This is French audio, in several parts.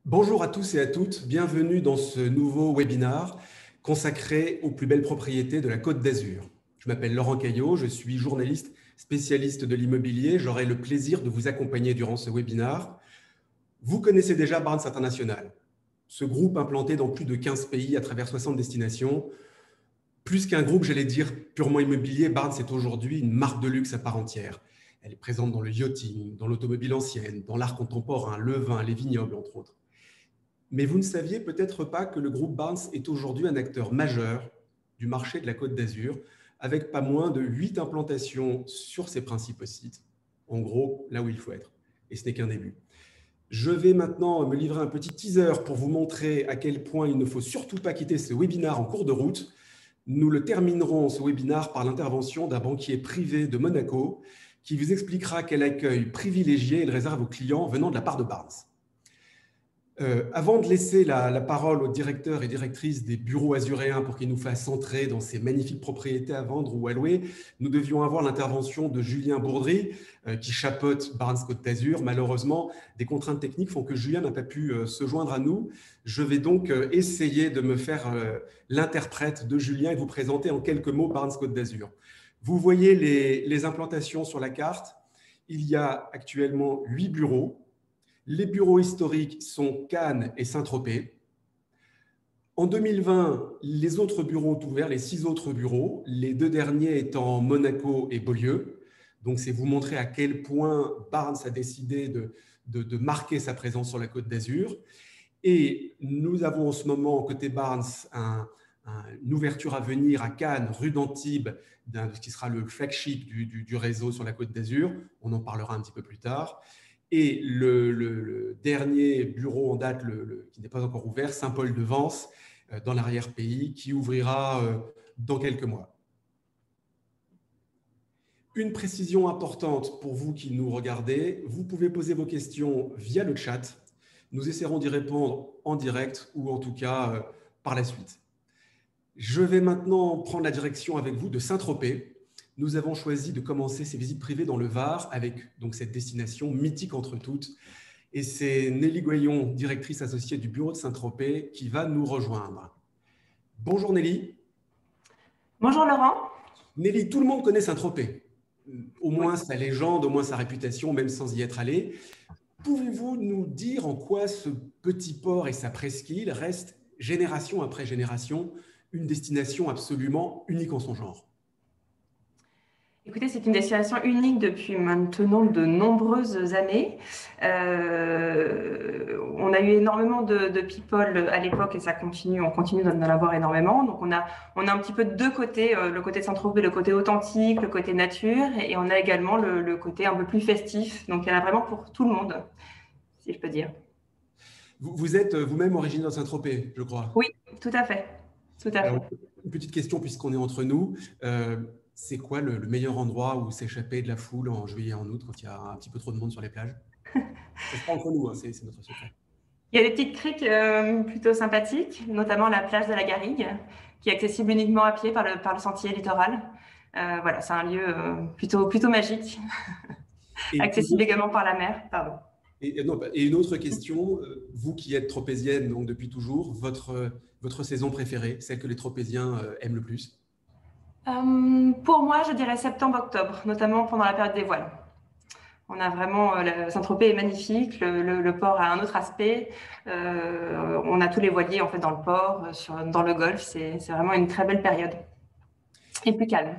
Bonjour à tous et à toutes, bienvenue dans ce nouveau webinaire consacré aux plus belles propriétés de la Côte d'Azur. Je m'appelle Laurent Caillot, je suis journaliste spécialiste de l'immobilier. J'aurai le plaisir de vous accompagner durant ce webinaire. Vous connaissez déjà Barnes International, ce groupe implanté dans plus de 15 pays à travers 60 destinations. Plus qu'un groupe, j'allais dire, purement immobilier, Barnes est aujourd'hui une marque de luxe à part entière. Elle est présente dans le yachting, dans l'automobile ancienne, dans l'art contemporain, le vin, les vignobles, entre autres. Mais vous ne saviez peut-être pas que le groupe Barnes est aujourd'hui un acteur majeur du marché de la Côte d'Azur, avec pas moins de 8 implantations sur ses principaux sites. En gros, là où il faut être. Et ce n'est qu'un début. Je vais maintenant me livrer un petit teaser pour vous montrer à quel point il ne faut surtout pas quitter ce webinaire en cours de route. Nous le terminerons, ce webinaire, par l'intervention d'un banquier privé de Monaco qui vous expliquera quel accueil privilégié il réserve aux clients venant de la part de Barnes. Avant de laisser la parole aux directeurs et directrices des bureaux azuréens pour qu'ils nous fassent entrer dans ces magnifiques propriétés à vendre ou à louer, nous devions avoir l'intervention de Julien Bourdry qui chapeaute Barnes Côte d'Azur. Malheureusement, des contraintes techniques font que Julien n'a pas pu se joindre à nous. Je vais donc essayer de me faire l'interprète de Julien et vous présenter en quelques mots Barnes Côte d'Azur. Vous voyez les implantations sur la carte. Il y a actuellement 8 bureaux. Les bureaux historiques sont Cannes et Saint-Tropez. En 2020, les autres bureaux ont ouvert, les 6 autres bureaux, les 2 derniers étant Monaco et Beaulieu. Donc, c'est vous montrer à quel point Barnes a décidé de marquer sa présence sur la Côte d'Azur. Et nous avons en ce moment, côté Barnes, une ouverture à venir à Cannes, rue d'Antibes, qui sera le flagship du réseau sur la Côte d'Azur. On en parlera un petit peu plus tard. Et le dernier bureau en date, qui n'est pas encore ouvert, Saint-Paul-de-Vence, dans l'arrière-pays, qui ouvrira dans quelques mois. Une précision importante pour vous qui nous regardez, vous pouvez poser vos questions via le chat. Nous essaierons d'y répondre en direct ou en tout cas par la suite. Je vais maintenant prendre la direction avec vous de Saint-Tropez. Nous avons choisi de commencer ces visites privées dans le Var avec donc cette destination mythique entre toutes. Et c'est Nelly Goyon, directrice associée du bureau de Saint-Tropez, qui va nous rejoindre. Bonjour Nelly. Bonjour Laurent. Nelly, tout le monde connaît Saint-Tropez. Au moins sa légende, au moins sa réputation, même sans y être allé. Pouvez-vous nous dire en quoi ce petit port et sa presqu'île restent, génération après génération, une destination absolument unique en son genre? Écoutez, c'est une destination unique depuis maintenant de nombreuses années. On a eu énormément de people à l'époque et on continue d'en avoir énormément. Donc on a un petit peu deux côtés, le côté de Saint-Tropez, le côté authentique, le côté nature, et on a également le côté un peu plus festif. Donc il y en a vraiment pour tout le monde, si je peux dire. Vous êtes vous-même originaire de Saint-Tropez, je crois. Oui, tout à fait. Tout à fait. Une petite question puisqu'on est entre nous. C'est quoi le meilleur endroit où s'échapper de la foule en juillet et en août quand il y a un petit peu trop de monde sur les plages? C'est pas entre nous, hein, c'est notre secret. Il y a des petites criques plutôt sympathiques, notamment la plage de la Garrigue, qui est accessible uniquement à pied par le sentier littoral. Voilà, c'est un lieu plutôt magique, accessible également par la mer. Pardon. Et une autre question, vous qui êtes tropézienne donc depuis toujours, votre saison préférée, celle que les tropéziens aiment le plus? Pour moi, je dirais septembre-octobre, notamment pendant la période des voiles. On a vraiment, Saint-Tropez est magnifique, le port a un autre aspect. On a tous les voiliers en fait dans le port, dans le golfe. C'est vraiment une très belle période et plus calme.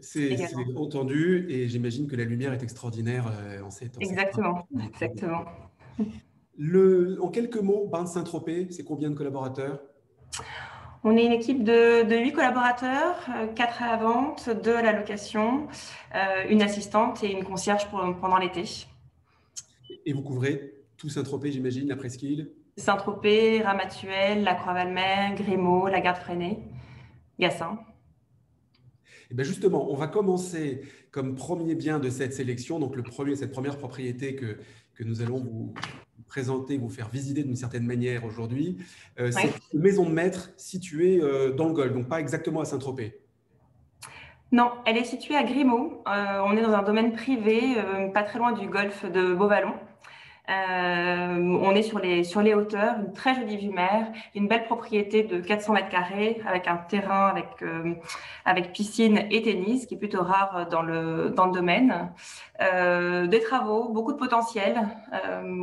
C'est entendu, et j'imagine que la lumière est extraordinaire en cette temps. Exactement, exactement. En quelques mots, Barnes Saint-Tropez, c'est combien de collaborateurs? On est une équipe de 8 collaborateurs, 4 à la vente, 2 à la location, une assistante et une concierge pendant l'été. Et vous couvrez tout Saint-Tropez, j'imagine, la presqu'île? Saint-Tropez, Ramatuelle, la Croix-Valmer, Grimaud, la Garde-Freinet, Gassin. Et bien justement, on va commencer comme premier bien de cette sélection, donc cette première propriété que nous allons vous présenter, vous faire visiter d'une certaine manière aujourd'hui. C'est une maison de maître située dans le Golfe, donc pas exactement à Saint-Tropez. Non, elle est située à Grimaud. On est dans un domaine privé, pas très loin du golfe de Beauvallon. On est sur les hauteurs, une très jolie vue mer, une belle propriété de 400 mètres carrés avec un terrain avec piscine et tennis, qui est plutôt rare dans le domaine. Des travaux, beaucoup de potentiel.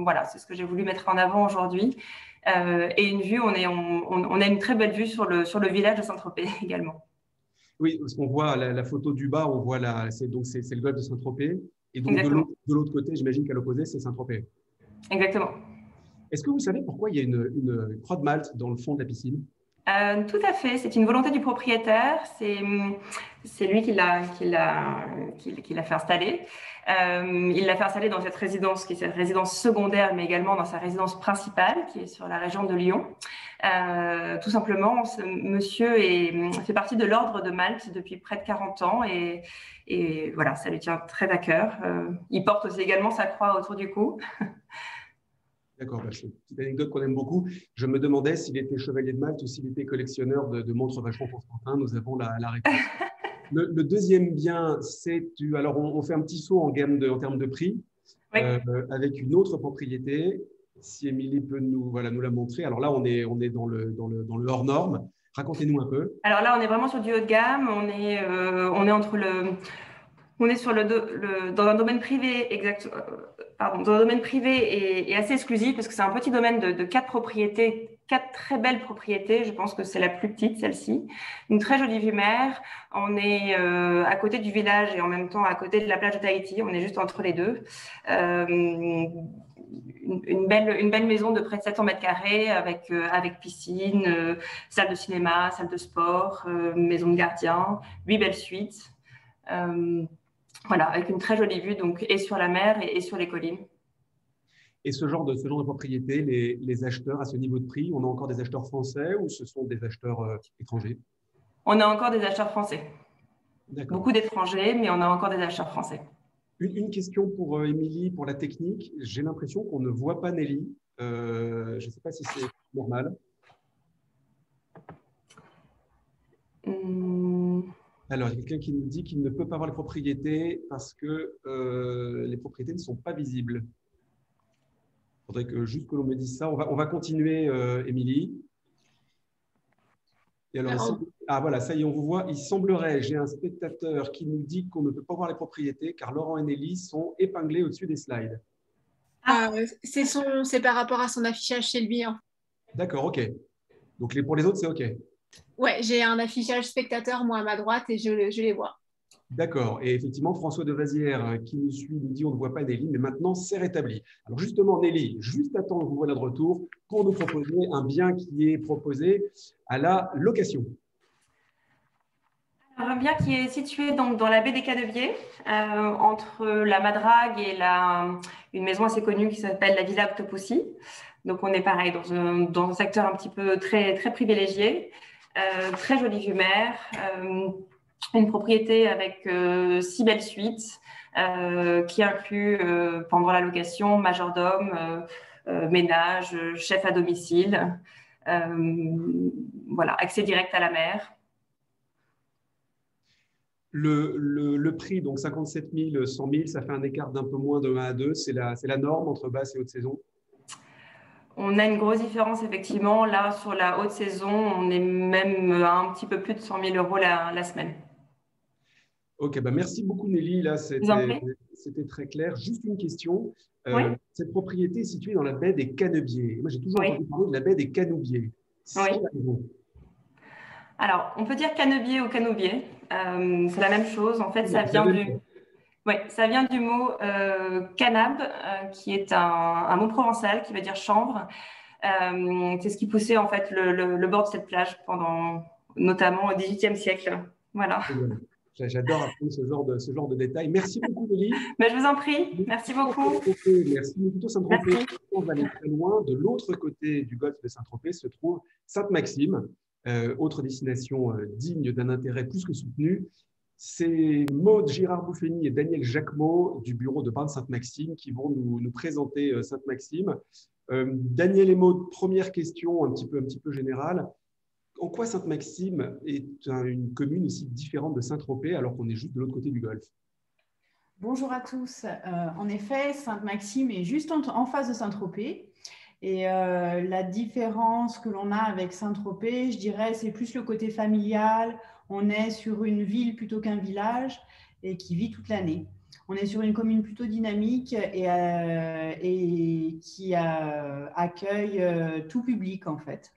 Voilà, c'est ce que j'ai voulu mettre en avant aujourd'hui. Et une vue, on a une très belle vue sur le village de Saint-Tropez également. Oui, parce qu'on voit la photo du bas, on voit c'est le golfe de Saint-Tropez. Et donc, Exactement. de l'autre côté, j'imagine qu'à l'opposé, c'est Saint-Tropez. Exactement. Est-ce que vous savez pourquoi il y a une croix de Malte dans le fond de la piscine? Tout à fait, c'est une volonté du propriétaire, c'est lui qui l'a fait installer. Il l'a fait installer dans cette résidence qui est cette résidence secondaire, mais également dans sa résidence principale qui est sur la région de Lyon. Tout simplement, ce monsieur fait partie de l'ordre de Malte depuis près de 40 ans et voilà, ça lui tient très à cœur. Il porte aussi également sa croix autour du cou. D'accord, c'est une petite anecdote qu'on aime beaucoup. Je me demandais s'il était chevalier de Malte ou s'il était collectionneur de montres Vacheron Constantin. Nous avons la réponse. Le deuxième bien, alors on fait un petit saut en termes de prix, Oui. avec une autre propriété. Si Émilie peut nous la montrer. Alors là, on est dans le hors norme. Racontez-nous un peu. Alors là, on est vraiment sur du haut de gamme. On est dans un domaine privé dans un domaine privé et assez exclusif parce que c'est un petit domaine de 4 propriétés, 4 très belles propriétés. Je pense que c'est la plus petite, celle-ci. Une très jolie vue mer. On est à côté du village et en même temps à côté de la plage de Tahiti. On est juste entre les deux. Une belle maison de près de 700 mètres carrés avec piscine, salle de cinéma, salle de sport, maison de gardien, 8 belles suites. Voilà, avec une très jolie vue donc, et sur la mer et sur les collines. Et ce genre de propriété, les acheteurs à ce niveau de prix, on a encore des acheteurs français ou ce sont des acheteurs étrangers? On a encore des acheteurs français. D'accord. Beaucoup d'étrangers, mais on a encore des acheteurs français. Une question pour Émilie, pour la technique. J'ai l'impression qu'on ne voit pas Nelly. Je ne sais pas si c'est normal. Alors, il y a quelqu'un qui nous dit qu'il ne peut pas voir les propriétés parce que les propriétés ne sont pas visibles. Il faudrait juste que l'on me dise ça. On va continuer, Émilie. Et alors, voilà, ça y est, on vous voit. Il semblerait, j'ai un spectateur qui nous dit qu'on ne peut pas voir les propriétés car Laurent et Nelly sont épinglés au-dessus des slides. C'est par rapport à son affichage chez lui. Hein. D'accord, ok. Donc, pour les autres, c'est ok. Ouais, j'ai un affichage spectateur, moi, à ma droite, et je les vois. D'accord. Et effectivement, François de Vazières, qui nous suit, nous dit on ne voit pas Nelly, mais maintenant, c'est rétabli. Alors justement, Nelly, juste à temps que vous voilà de retour pour nous proposer un bien qui est proposé à la location. Alors, un bien qui est situé donc, dans la baie des Canebiers, entre la Madrague et une maison assez connue qui s'appelle la Villa Octopussy. Donc, on est pareil dans un secteur un petit peu très, très privilégié. Très jolie vue mer, une propriété avec 6 belles suites qui inclut pendant la location majordome, ménage, chef à domicile, voilà, accès direct à la mer. Le prix, donc 57 000, 100 000, ça fait un écart d'un peu moins de 1 à 2. C'est la norme entre basse et haute saison? On a une grosse différence, effectivement. Là, sur la haute saison, on est même à un petit peu plus de 100 000 € la semaine. Ok, merci beaucoup Nelly. Là, c'était très clair. Juste une question. Oui. Cette propriété est située dans la baie des Canebiers. Moi, j'ai toujours entendu parler de la baie des Canoubiers. Oui. Alors, on peut dire Canebier ou Canoubier. C'est la même chose. En fait, ça vient du mot canab, qui est un mot provençal qui veut dire chanvre. C'est ce qui poussait en fait le bord de cette plage notamment au XVIIIe siècle. Voilà. J'adore apprendre ce genre de détails. Merci beaucoup, Nelly. Mais je vous en prie. Merci beaucoup. Merci. Nous quittons Saint-Tropez. On va aller très loin. De l'autre côté du golfe de Saint-Tropez se trouve Sainte-Maxime, autre destination digne d'un intérêt plus que soutenu. C'est Maude Girard-Bouffeny et Daniel Jacquemot du bureau de Barnes Sainte-Maxime qui vont nous présenter Sainte-Maxime. Daniel et Maude, première question un petit peu générale. En quoi Sainte-Maxime est une commune aussi différente de Saint-Tropez alors qu'on est juste de l'autre côté du golfe? Bonjour à tous. En effet, Sainte-Maxime est juste en face de Saint-Tropez. Et la différence que l'on a avec Saint-Tropez, je dirais, c'est plus le côté familial. On est sur une ville plutôt qu'un village et qui vit toute l'année. On est sur une commune plutôt dynamique et qui accueille tout public, en fait.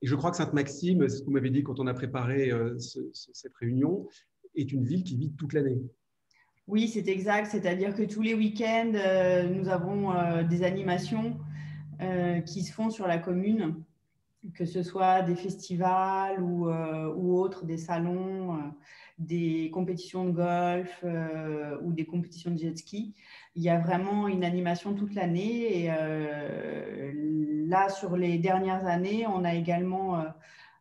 Et je crois que Sainte-Maxime, c'est ce que vous m'avez dit quand on a préparé cette réunion, est une ville qui vit toute l'année. Oui, c'est exact. C'est-à-dire que tous les week-ends, nous avons des animations qui se font sur la commune, que ce soit des festivals ou autres, des salons, des compétitions de golf ou des compétitions de jet ski. Il y a vraiment une animation toute l'année. Et là, sur les dernières années, on a également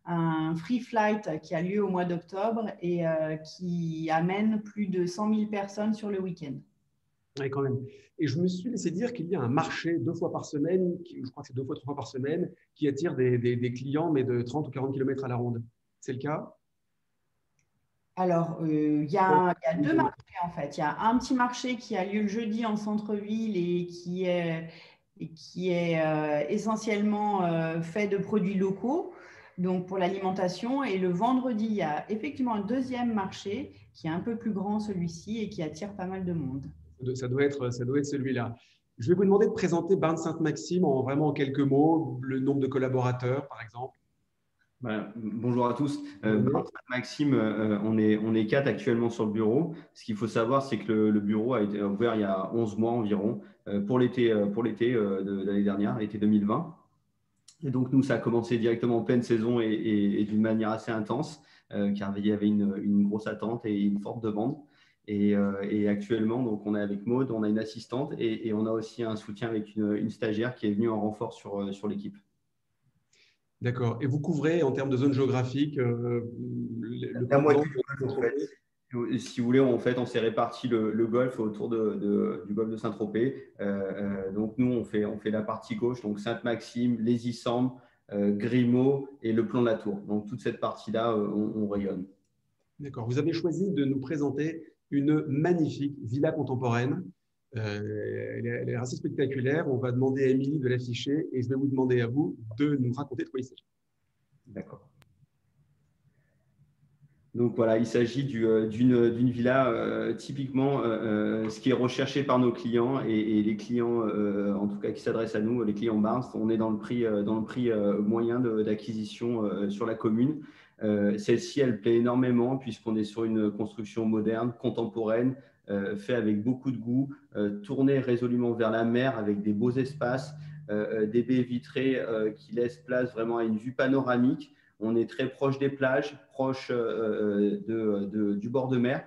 un free flight qui a lieu au mois d'octobre et qui amène plus de 100 000 personnes sur le week-end. Oui, quand même. Et je me suis laissé dire qu'il y a un marché 2 fois par semaine, je crois que c'est 2 fois, 3 fois par semaine, qui attire des clients, mais de 30 ou 40 km à la ronde. C'est le cas? Alors, il y a deux marchés en fait. Il y a un petit marché qui a lieu le jeudi en centre-ville et qui est essentiellement fait de produits locaux, donc pour l'alimentation. Et le vendredi, il y a effectivement un deuxième marché qui est un peu plus grand, celui-ci, et qui attire pas mal de monde. Ça doit être celui-là. Je vais vous demander de présenter Barnes-Sainte-Maxime vraiment en quelques mots, le nombre de collaborateurs, par exemple. Bonjour à tous. Maxime, on est 4 actuellement sur le bureau. Ce qu'il faut savoir, c'est que le bureau a été ouvert il y a 11 mois environ pour l'été de l'année dernière, l'été 2020. Et donc, nous, ça a commencé directement en pleine saison et d'une manière assez intense, car il y avait une grosse attente et une forte demande. Et actuellement, donc, on est avec Maud, on a une assistante et on a aussi un soutien avec une stagiaire qui est venue en renfort sur l'équipe. D'accord. Et vous couvrez, en termes de zone géographique, la moitié du golfe, en fait. Si vous voulez, en fait, on s'est réparti le golfe autour du golfe de Saint-Tropez. Donc, nous, on fait la partie gauche, donc Sainte-Maxime, les Issambres, Grimaud et le plan de la Tour. Donc, toute cette partie-là, on rayonne. D'accord. Vous avez choisi de nous présenter une magnifique villa contemporaine. Elle est assez spectaculaire. On va demander à Émilie de l'afficher et je vais vous demander à vous de nous raconter de quoi il s'agit. D'accord. Donc voilà, il s'agit d'une villa typiquement ce qui est recherché par nos clients et les clients en tout cas qui s'adressent à nous, les clients Barnes. On est dans le prix moyen d'acquisition sur la commune. Celle-ci, elle plaît énormément puisqu'on est sur une construction moderne, contemporaine, fait avec beaucoup de goût, tournée résolument vers la mer avec des beaux espaces, des baies vitrées qui laissent place vraiment à une vue panoramique. On est très proche des plages, proche du bord de mer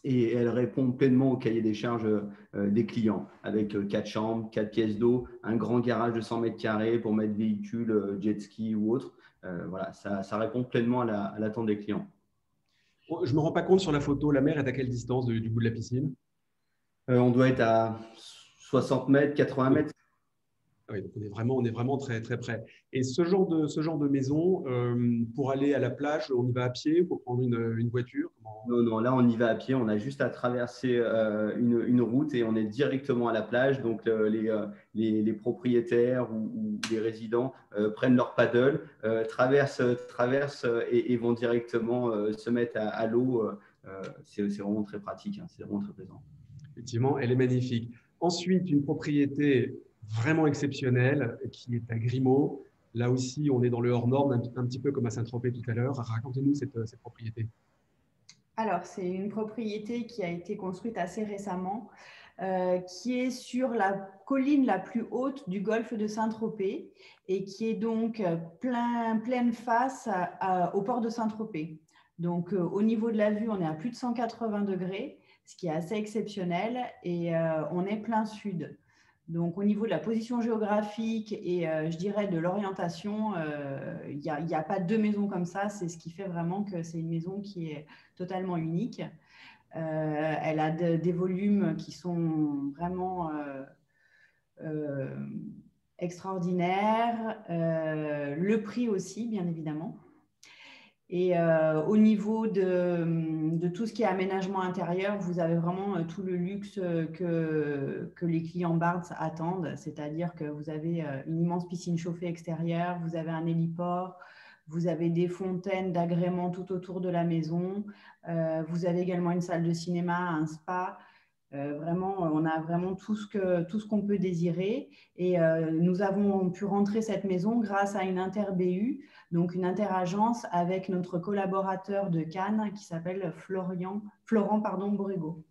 et elle répond pleinement au cahier des charges des clients avec 4 chambres, 4 pièces d'eau, un grand garage de 100 mètres carrés pour mettre véhicules, jet ski ou autre. Voilà, ça répond pleinement à l'attente des clients. Je ne me rends pas compte sur la photo, la mer est à quelle distance du bout de la piscine? On doit être à 60 mètres, 80 mètres. Oui, donc on est vraiment très, très près. Et ce genre de maison, pour aller à la plage, on y va à pied, il faut prendre une voiture? Non, là, on y va à pied. On a juste à traverser une route et on est directement à la plage. Donc, les propriétaires ou les résidents prennent leur paddle, traversent et vont directement se mettre à l'eau. C'est vraiment très pratique, hein, c'est vraiment très plaisant. Effectivement, elle est magnifique. Ensuite, une propriété vraiment exceptionnelle qui est à Grimaud. Là aussi, on est dans le hors norme, un petit peu comme à Saint-Tropez tout à l'heure. Racontez-nous cette propriété. Alors, c'est une propriété qui a été construite assez récemment, qui est sur la colline la plus haute du golfe de Saint-Tropez et qui est donc pleine face au port de Saint-Tropez. Donc, au niveau de la vue, on est à plus de 180 degrés, ce qui est assez exceptionnel et on est plein sud. Donc, au niveau de la position géographique et je dirais de l'orientation, il n'y a pas deux maisons comme ça. C'est ce qui fait vraiment que c'est une maison qui est totalement unique. Elle a des volumes qui sont vraiment extraordinaires. Le prix aussi, bien évidemment. Et au niveau de tout ce qui est aménagement intérieur, vous avez vraiment tout le luxe que les clients Barnes attendent, c'est-à-dire que vous avez une immense piscine chauffée extérieure, vous avez un héliport, vous avez des fontaines d'agrément tout autour de la maison, vous avez également une salle de cinéma, un spa. Vraiment, on a vraiment tout ce qu'on peut désirer. Et nous avons pu rentrer cette maison grâce à une inter-BU, donc une interagence avec notre collaborateur de Cannes qui s'appelle Florent Borrego.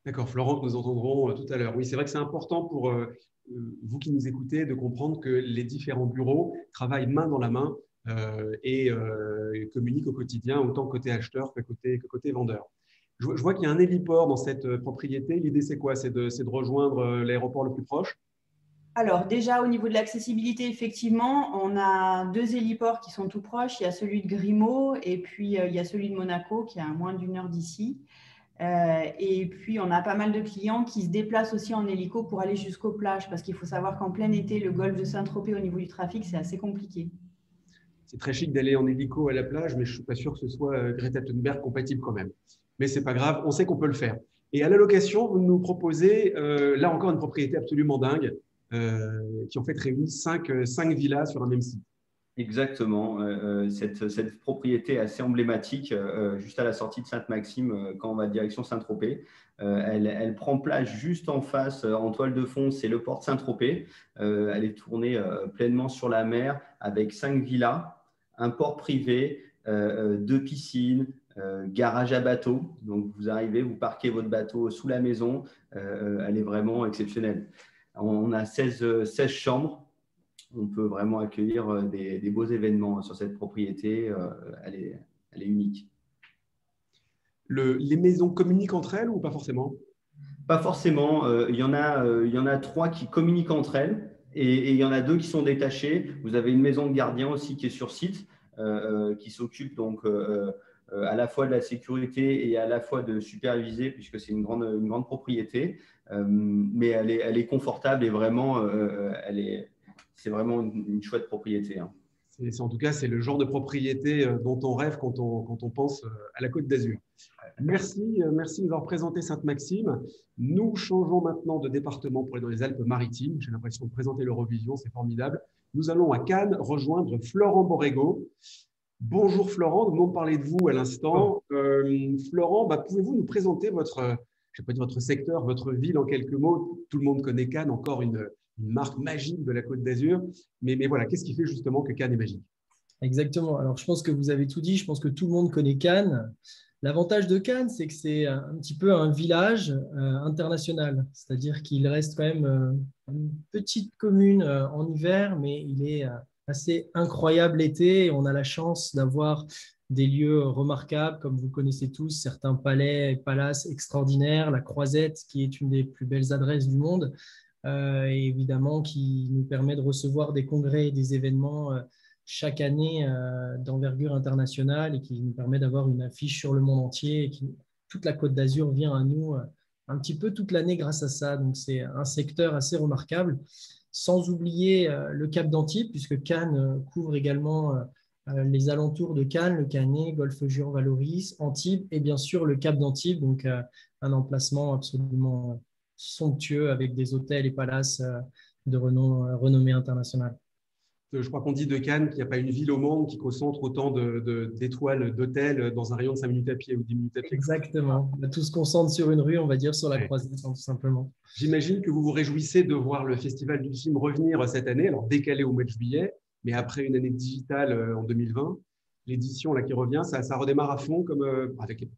D'accord, Florent, que nous entendrons tout à l'heure. Oui, c'est vrai que c'est important pour vous qui nous écoutez de comprendre que les différents bureaux travaillent main dans la main et communiquent au quotidien, autant côté acheteur que côté vendeur. Je vois qu'il y a un héliport dans cette propriété. L'idée, c'est quoi? C'est de rejoindre l'aéroport le plus proche? Alors déjà, au niveau de l'accessibilité, effectivement, on a 2 héliports qui sont tout proches. Il y a celui de Grimaud et puis il y a celui de Monaco qui est à moins d'1 heure d'ici. Et puis, on a pas mal de clients qui se déplacent aussi en hélico pour aller jusqu'aux plages parce qu'il faut savoir qu'en plein été, le golfe de Saint-Tropez, au niveau du trafic, c'est assez compliqué. C'est très chic d'aller en hélico à la plage, mais je ne suis pas sûr que ce soit Greta Thunberg compatible quand même. Mais ce n'est pas grave, on sait qu'on peut le faire. Et à la location, vous nous proposez, là encore, une propriété absolument dingue qui en fait réunit 5 villas sur un même site. Exactement. Cette propriété assez emblématique, juste à la sortie de Sainte-Maxime, quand on va direction Saint-Tropez. Elle prend place juste en face, en toile de fond, c'est le port de Saint-Tropez. Elle est tournée pleinement sur la mer avec 5 villas, un port privé, 2 piscines, garage à bateau. Donc, vous arrivez, vous parquez votre bateau sous la maison. Elle est vraiment exceptionnelle. On a 16 chambres. On peut vraiment accueillir des beaux événements sur cette propriété. Elle est unique. Les maisons communiquent entre elles ou pas forcément? Pas forcément. Il y en a 3 qui communiquent entre elles et il y en a 2 qui sont détachées. Vous avez une maison de gardien aussi qui est sur site, qui s'occupe donc à la fois de la sécurité et à la fois de superviser, puisque c'est une grande propriété. Mais elle est confortable et vraiment, c'est vraiment une chouette propriété. Hein. En tout cas, c'est le genre de propriété dont on rêve quand on pense à la Côte d'Azur. Merci de nous avoir présenté Sainte-Maxime. Nous changeons maintenant de département pour aller dans les Alpes-Maritimes. J'ai l'impression de présenter l'Eurovision, c'est formidable. Nous allons à Cannes rejoindre Florent Borrego. Bonjour Florent, nous venons de parler de vous à l'instant. Florent, pouvez-vous nous présenter votre secteur, votre ville en quelques mots? Tout le monde connaît Cannes, encore une marque magique de la Côte d'Azur. Mais voilà, qu'est-ce qui fait justement que Cannes est magique? Exactement. Alors, je pense que vous avez tout dit. Je pense que tout le monde connaît Cannes. L'avantage de Cannes, c'est que c'est un petit peu un village international. C'est-à-dire qu'il reste quand même une petite commune en hiver, mais il est assez incroyable l'été. Et on a la chance d'avoir des lieux remarquables, comme vous connaissez tous, certains palais et palaces extraordinaires, la Croisette, qui est une des plus belles adresses du monde, et évidemment qui nous permet de recevoir des congrès et des événements chaque année d'envergure internationale et qui nous permet d'avoir une affiche sur le monde entier. Et toute la Côte d'Azur vient à nous un petit peu toute l'année grâce à ça. Donc, c'est un secteur assez remarquable. Sans oublier le Cap d'Antibes, puisque Cannes couvre également les alentours de Cannes, le Canet, Golfe-Juan-Valoris, Antibes et bien sûr le Cap d'Antibes, donc un emplacement absolument somptueux avec des hôtels et palaces de renommée internationale. Je crois qu'on dit de Cannes qu'il n'y a pas une ville au monde qui concentre autant d'étoiles, d'hôtels dans un rayon de 5 minutes à pied ou 10 minutes à pied. Exactement. Tout se concentre sur une rue, on va dire, sur la Croisette, tout simplement. J'imagine que vous vous réjouissez de voir le Festival du film revenir cette année, alors décalé au mois de juillet, mais après une année digitale en 2020. L'édition qui revient, ça redémarre à fond, comme, avec les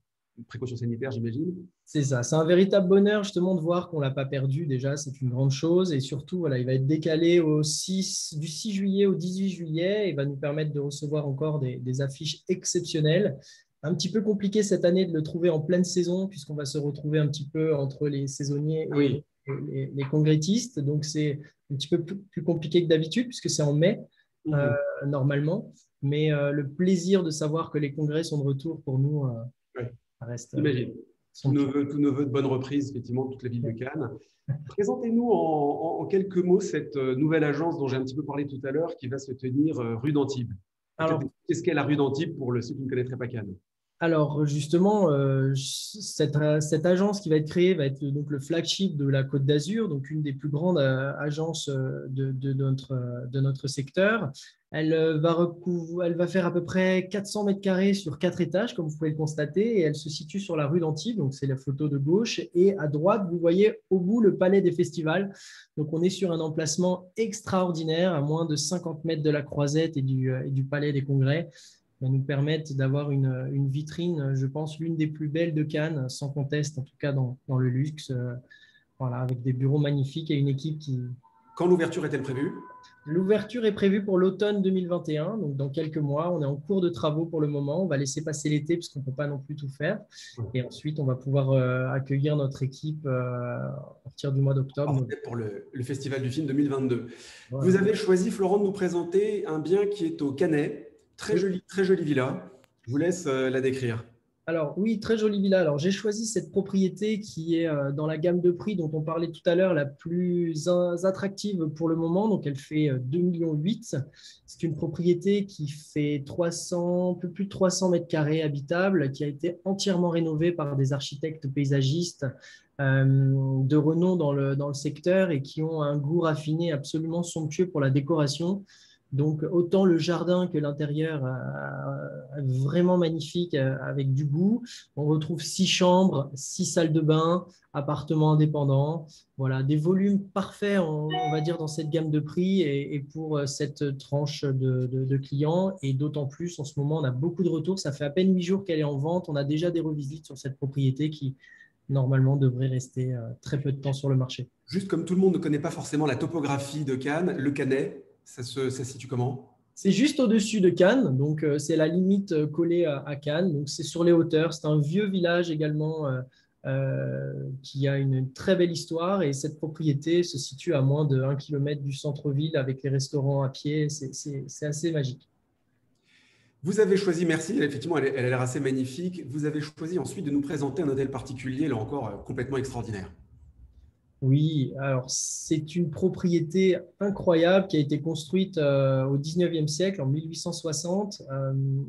précautions sanitaires, j'imagine. C'est ça, c'est un véritable bonheur justement de voir qu'on ne l'a pas perdu déjà, c'est une grande chose et surtout voilà, il va être décalé du 6 juillet au 18 juillet et va nous permettre de recevoir encore des affiches exceptionnelles. Un petit peu compliqué cette année de le trouver en pleine saison puisqu'on va se retrouver un petit peu entre les saisonniers et les congressistes, donc c'est un petit peu plus compliqué que d'habitude puisque c'est en mai normalement, mais le plaisir de savoir que les congrès sont de retour pour nous reste… J'imagine. Tous nos voeux de bonne reprise, effectivement, toute la ville de Cannes. Présentez-nous en quelques mots cette nouvelle agence dont j'ai un petit peu parlé tout à l'heure qui va se tenir rue d'Antibes. Alors, qu'est-ce qu'est la rue d'Antibes pour ceux qui ne connaîtraient pas Cannes? Alors justement, cette agence qui va être créée va être donc le flagship de la Côte d'Azur, donc une des plus grandes agences de notre secteur. Elle va faire à peu près 400 mètres carrés sur 4 étages, comme vous pouvez le constater, et elle se situe sur la rue d'Antibes, donc c'est la photo de gauche, et à droite, vous voyez au bout le Palais des Festivals. Donc on est sur un emplacement extraordinaire, à moins de 50 mètres de la Croisette et du Palais des Congrès. Va nous permettre d'avoir une vitrine, je pense, l'une des plus belles de Cannes, sans conteste, en tout cas dans le luxe, voilà, avec des bureaux magnifiques et une équipe qui… Quand l'ouverture est-elle prévue? L'ouverture est prévue pour l'automne 2021, donc dans quelques mois. On est en cours de travaux pour le moment. On va laisser passer l'été puisqu'on ne peut pas non plus tout faire. Et ensuite, on va pouvoir accueillir notre équipe à partir du mois d'octobre. Pour le Festival du film 2022. Voilà. Vous avez choisi, Florent, de nous présenter un bien qui est au Cannet. Très jolie villa. Je vous laisse la décrire. Alors oui, très jolie villa. Alors j'ai choisi cette propriété qui est dans la gamme de prix dont on parlait tout à l'heure, la plus attractive pour le moment. Donc elle fait 2,8 millions. C'est une propriété qui fait un peu plus de 300 mètres carrés habitables, qui a été entièrement rénovée par des architectes paysagistes de renom dans le secteur et qui ont un goût raffiné absolument somptueux pour la décoration. Donc, autant le jardin que l'intérieur vraiment magnifique avec du goût. On retrouve 6 chambres, 6 salles de bain, appartements indépendants. Voilà, des volumes parfaits, on va dire, dans cette gamme de prix et pour cette tranche de clients. Et d'autant plus, en ce moment, on a beaucoup de retours. Ça fait à peine 8 jours qu'elle est en vente. On a déjà des revisites sur cette propriété qui, normalement, devrait rester très peu de temps sur le marché. Juste comme tout le monde ne connaît pas forcément la topographie de Cannes, le Cannet, ça se situe comment? C'est juste au-dessus de Cannes, donc c'est la limite collée à Cannes, donc c'est sur les hauteurs. C'est un vieux village également qui a une très belle histoire et cette propriété se situe à moins de 1 km du centre-ville avec les restaurants à pied. C'est assez magique. Vous avez choisi, merci, effectivement, elle a l'air assez magnifique. Vous avez choisi ensuite de nous présenter un hôtel particulier, là encore, complètement extraordinaire. Oui, alors c'est une propriété incroyable qui a été construite au 19e siècle, en 1860,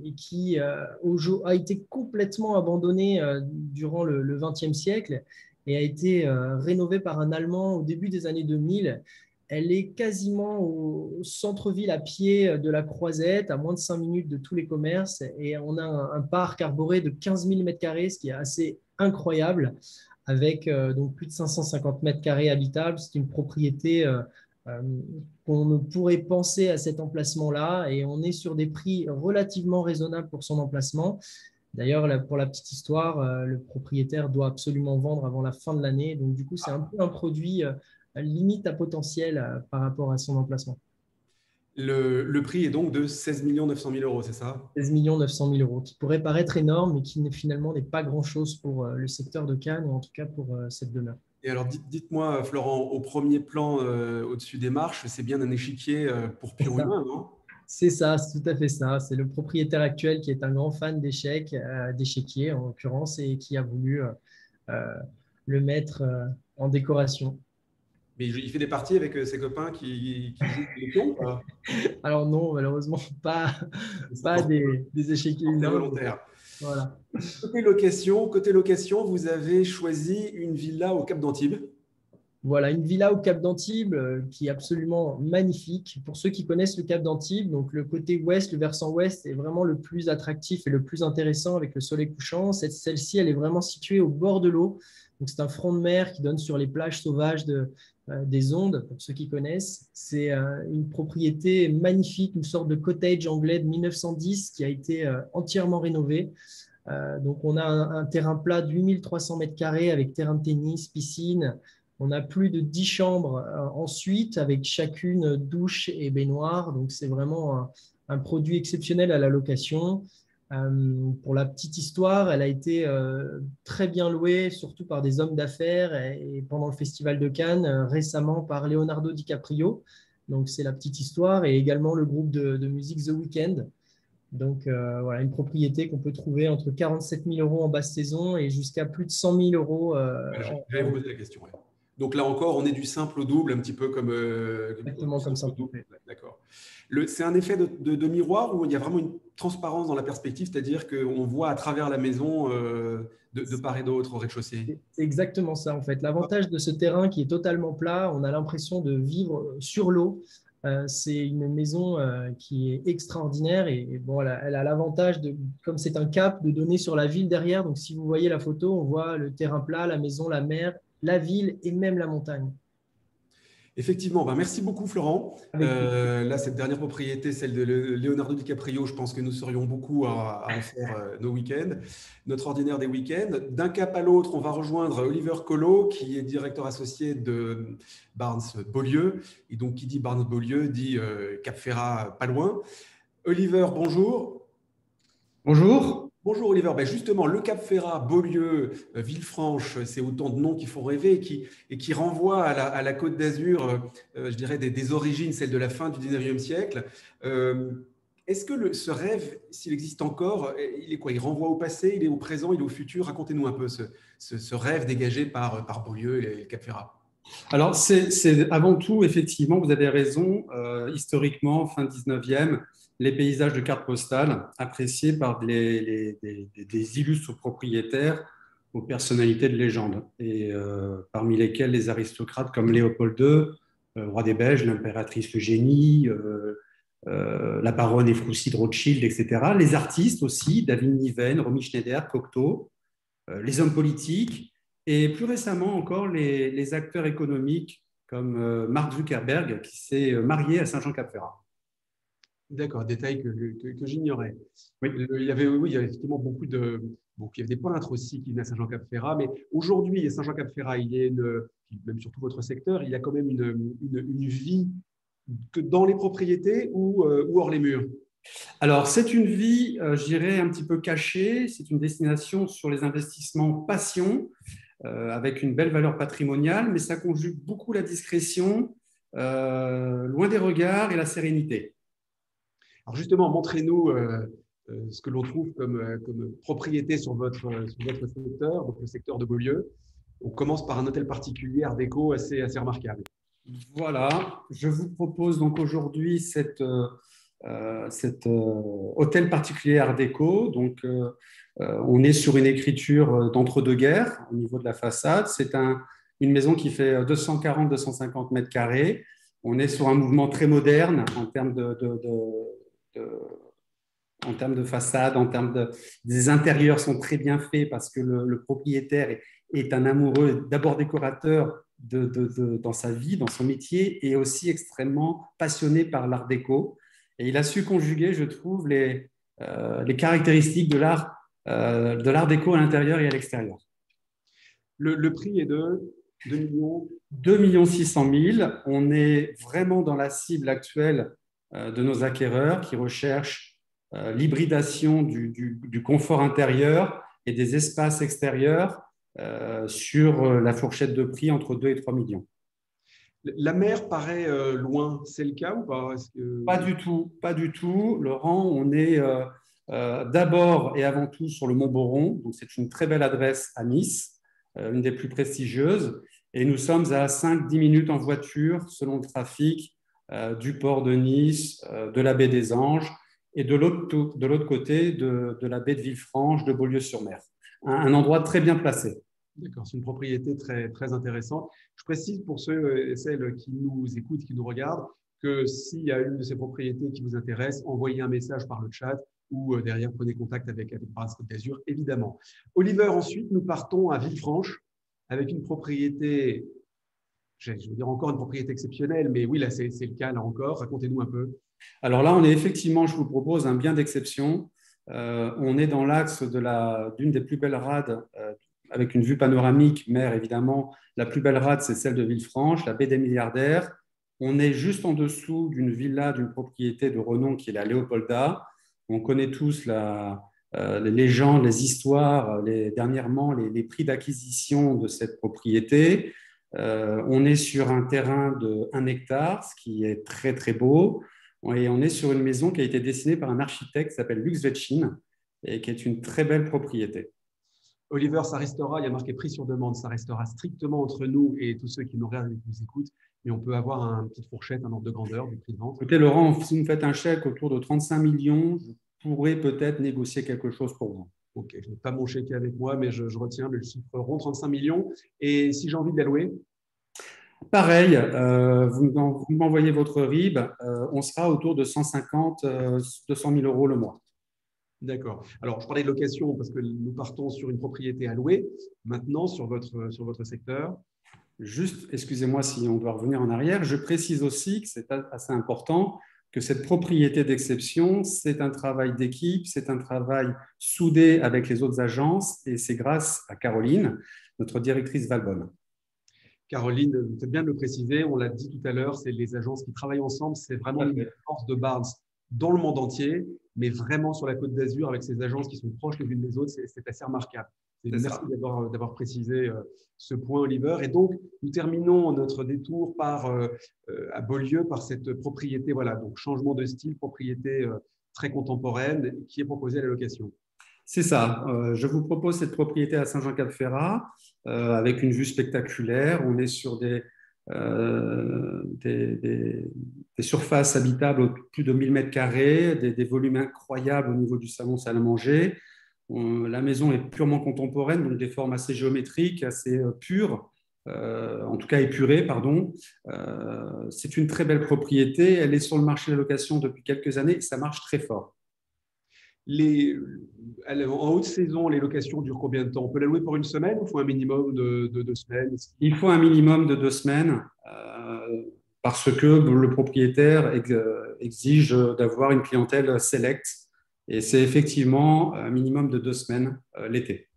et qui a été complètement abandonnée durant le 20e siècle et a été rénovée par un Allemand au début des années 2000. Elle est quasiment au centre-ville à pied de la Croisette, à moins de 5 minutes de tous les commerces, et on a un parc arboré de 15 000 m², ce qui est assez incroyable, avec donc plus de 550 mètres carrés habitables. C'est une propriété qu'on ne pourrait penser à cet emplacement-là et on est sur des prix relativement raisonnables pour son emplacement. D'ailleurs, pour la petite histoire, le propriétaire doit absolument vendre avant la fin de l'année. Donc, du coup, c'est un peu un produit limite à potentiel par rapport à son emplacement. Le prix est donc de 16 900 000 €, c'est ça? 16 900 000 €, qui pourrait paraître énorme, mais qui finalement n'est pas grand-chose pour le secteur de Cannes, et en tout cas pour cette demeure. Et alors, dites-moi, Florent, au premier plan, au-dessus des marches, c'est bien un échiquier pour pions humains, non? C'est ça, c'est tout à fait ça. C'est le propriétaire actuel qui est un grand fan d'échecs, d'échiquier en l'occurrence, et qui a voulu le mettre en décoration. Mais il fait des parties avec ses copains qui jouent les pions, quoi. Alors non, malheureusement, pas des échiquiers humains. Volontaire. Voilà. Côté location, vous avez choisi une villa au Cap d'Antibes. Voilà, une villa au Cap d'Antibes qui est absolument magnifique. Pour ceux qui connaissent le Cap d'Antibes, donc le côté ouest, le versant ouest est vraiment le plus attractif et le plus intéressant avec le soleil couchant. Celle-ci, elle est vraiment située au bord de l'eau. Donc c'est un front de mer qui donne sur les plages sauvages des Ondes, pour ceux qui connaissent. C'est une propriété magnifique, une sorte de cottage anglais de 1910 qui a été entièrement rénové. Donc on a un terrain plat de 8300 m² avec terrain de tennis, piscine. On a plus de 10 chambres ensuite, avec chacune douche et baignoire. Donc, c'est vraiment un produit exceptionnel à la location. Pour la petite histoire, elle a été très bien louée, surtout par des hommes d'affaires et pendant le Festival de Cannes, récemment par Leonardo DiCaprio. Donc, c'est la petite histoire et également le groupe de musique The Weeknd. Donc, voilà, une propriété qu'on peut trouver entre 47 000 € en basse saison et jusqu'à plus de 100 000 €. J'allais vous poser la question. Ouais. Donc là encore, on est du simple au double, un petit peu comme… Exactement comme ça. D'accord. C'est un effet de miroir où il y a vraiment une transparence dans la perspective, c'est-à-dire qu'on voit à travers la maison de part et d'autre au rez-de-chaussée. C'est exactement ça, en fait. L'avantage de ce terrain qui est totalement plat, on a l'impression de vivre sur l'eau. C'est une maison qui est extraordinaire et bon, elle a l'avantage, comme c'est un cap, de donner sur la ville derrière. Donc, si vous voyez la photo, on voit le terrain plat, la maison, la mer, la ville et même la montagne. Effectivement, merci beaucoup Florent. Là, cette dernière propriété, celle de Leonardo DiCaprio, je pense que nous serions beaucoup à en faire nos week-ends, notre ordinaire des week-ends. D'un cap à l'autre, on va rejoindre Oliver Collot, qui est directeur associé de Barnes Beaulieu. Et donc, qui dit Barnes Beaulieu dit Cap Ferrat pas loin. Oliver, bonjour. Bonjour. Bonjour Oliver, justement, le Cap Ferrat, Beaulieu, Villefranche, c'est autant de noms qui font rêver et qui renvoient à la Côte d'Azur, je dirais des origines, celle de la fin du 19e siècle. Est-ce que ce rêve, s'il existe encore, il est quoi? Il renvoie au passé, il est au présent, il est au futur? Racontez-nous un peu ce rêve dégagé par Beaulieu et le Cap Ferrat. Alors, c'est avant tout, effectivement, vous avez raison, historiquement, fin 19e, les paysages de cartes postales appréciés par des illustres propriétaires aux personnalités de légende, et parmi lesquels les aristocrates comme Léopold II, roi des Belges, l'impératrice Eugénie, la baronne Efroussi de Rothschild, etc. Les artistes aussi, David Niven, Romy Schneider, Cocteau, les hommes politiques, et plus récemment encore les acteurs économiques comme Mark Zuckerberg, qui s'est marié à Saint-Jean-Cap-Ferrat. D'accord, détail que j'ignorais. Oui. Il y avait effectivement beaucoup de... Bon, il y avait des peintres aussi qui venaient à Saint-Jean-Cap-Ferrat, mais aujourd'hui, à Saint-Jean-Cap-Ferrat, il y a même surtout votre secteur, il y a quand même une vie que dans les propriétés ou hors les murs. Alors, c'est une vie, je dirais, un petit peu cachée. C'est une destination sur les investissements passion, avec une belle valeur patrimoniale, mais ça conjugue beaucoup la discrétion, loin des regards et la sérénité. Alors justement, montrez-nous ce que l'on trouve comme propriété sur votre secteur, donc le secteur de Beaulieu. On commence par un hôtel particulier Art déco assez remarquable. Voilà, je vous propose donc aujourd'hui cet hôtel particulier Art déco. Donc, on est sur une écriture d'entre-deux-guerres au niveau de la façade. C'est une maison qui fait 240-250 mètres carrés. On est sur un mouvement très moderne en termes de façade, des intérieurs sont très bien faits parce que le propriétaire est un amoureux, d'abord décorateur dans sa vie, dans son métier, et aussi extrêmement passionné par l'art déco. Et il a su conjuguer, je trouve, les caractéristiques de l'art déco à l'intérieur et à l'extérieur. Le prix est de 2 600 000. On est vraiment dans la cible actuelle de nos acquéreurs qui recherchent l'hybridation du confort intérieur et des espaces extérieurs sur la fourchette de prix entre 2 et 3 millions. La mer paraît loin, c'est le cas ou pas? Pas du tout. Laurent, on est d'abord et avant tout sur le Mont Boron. Donc c'est une très belle adresse à Nice, une des plus prestigieuses. Et nous sommes à 5-10 minutes en voiture, selon le trafic, du port de Nice, de la baie des Anges et de l'autre côté de la baie de Villefranche, de Beaulieu-sur-Mer. Un endroit très bien placé. D'accord, c'est une propriété très, très intéressante. Je précise pour ceux et celles qui nous écoutent, qui nous regardent, que s'il y a une de ces propriétés qui vous intéresse, envoyez un message par le chat ou derrière, prenez contact avec Barnes Côte d'Azur, évidemment. Oliver, ensuite, nous partons à Villefranche avec une propriété, je veux dire encore une propriété exceptionnelle, mais oui, là, c'est le cas, là encore. Racontez-nous un peu. Alors là, on est effectivement, je vous propose un bien d'exception. On est dans l'axe d'une des plus belles rades, avec une vue panoramique, mer évidemment. La plus belle rade, c'est celle de Villefranche, la baie des Milliardaires. On est juste en dessous d'une villa, d'une propriété de renom qui est la Léopolda. On connaît tous les légendes, les histoires, dernièrement les prix d'acquisition de cette propriété. On est sur un terrain de 1 hectare, ce qui est très très beau. Et on est sur une maison qui a été dessinée par un architecte qui s'appelle Lux Vetchin et qui est une très belle propriété. Oliver, ça restera, il y a marqué prix sur demande, ça restera strictement entre nous et tous ceux qui nous regardent et qui nous écoutent, mais on peut avoir une petite fourchette, un ordre de grandeur du prix de vente. Écoutez, Laurent, si vous me faites un chèque autour de 35 millions, je pourrais peut-être négocier quelque chose pour vous. Ok, je n'ai pas mon chéquier avec moi, mais je retiens le chiffre rond, 35 millions. Et si j'ai envie de l'allouer? Pareil, vous m'envoyez votre RIB, on sera autour de 150, 200 000 euros le mois. D'accord. Alors, je parlais de location parce que nous partons sur une propriété à louer. Maintenant, sur votre secteur. Juste, excusez-moi si on doit revenir en arrière, je précise aussi que c'est assez important que cette propriété d'exception, c'est un travail d'équipe, c'est un travail soudé avec les autres agences et c'est grâce à Caroline, notre directrice Valbonne. Caroline, vous faites bien de le préciser, on l'a dit tout à l'heure, c'est les agences qui travaillent ensemble, c'est vraiment une force de Barnes dans le monde entier, mais vraiment sur la Côte d'Azur avec ces agences qui sont proches les unes des autres, c'est assez remarquable. Merci d'avoir précisé ce point, Oliver. Et donc, nous terminons notre détour à Beaulieu par cette propriété, voilà, donc changement de style, propriété très contemporaine qui est proposée à la location. C'est ça. Je vous propose cette propriété à Saint-Jean-Cap-Ferrat avec une vue spectaculaire. On est sur des surfaces habitables de plus de 1000 mètres carrés, des volumes incroyables au niveau du salon salle à manger. La maison est purement contemporaine, donc des formes assez géométriques, assez pures, en tout cas épurées, pardon. C'est une très belle propriété. Elle est sur le marché de la location depuis quelques années. Ça marche très fort. En haute saison, les locations durent combien de temps? On peut la louer pour une semaine ou il faut un minimum de 2 semaines? Il faut un minimum de 2 semaines parce que le propriétaire exige d'avoir une clientèle select et c'est effectivement un minimum de 2 semaines l'été.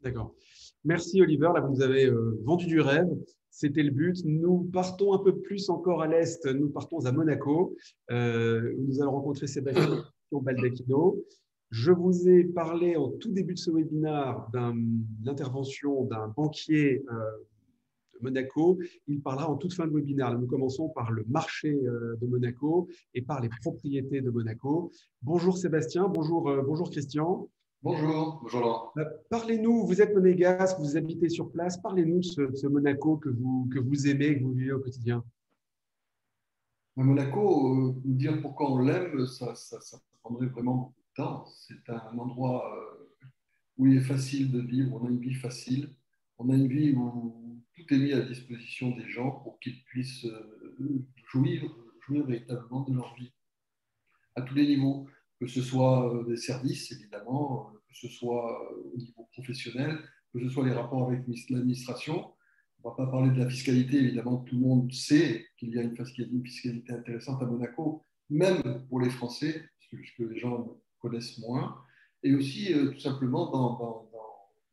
D'accord. Merci Oliver, là vous nous avez vendu du rêve. C'était le but. Nous partons un peu plus encore à l'est. Nous partons à Monaco. Nous allons rencontrer Sébastien Baldacchino. Je vous ai parlé en tout début de ce webinaire de l'intervention d'un banquier de Monaco. Il parlera en toute fin de webinaire. Nous commençons par le marché de Monaco et par les propriétés de Monaco. Bonjour Sébastien, bonjour Christian. Bonjour Laurent. Parlez-nous, vous êtes monégasque, vous habitez sur place, parlez-nous de ce Monaco que vous aimez, que vous vivez au quotidien. Monaco, dire pourquoi on l'aime, ça prendrait vraiment beaucoup de temps. C'est un endroit où il est facile de vivre, on a une vie facile, on a une vie où tout est mis à disposition des gens pour qu'ils puissent jouir véritablement de leur vie à tous les niveaux. Que ce soit des services, évidemment, que ce soit au niveau professionnel, que ce soit les rapports avec l'administration. On ne va pas parler de la fiscalité, évidemment, tout le monde sait qu'il y a une fiscalité intéressante à Monaco, même pour les Français, ce que les gens connaissent moins, et aussi tout simplement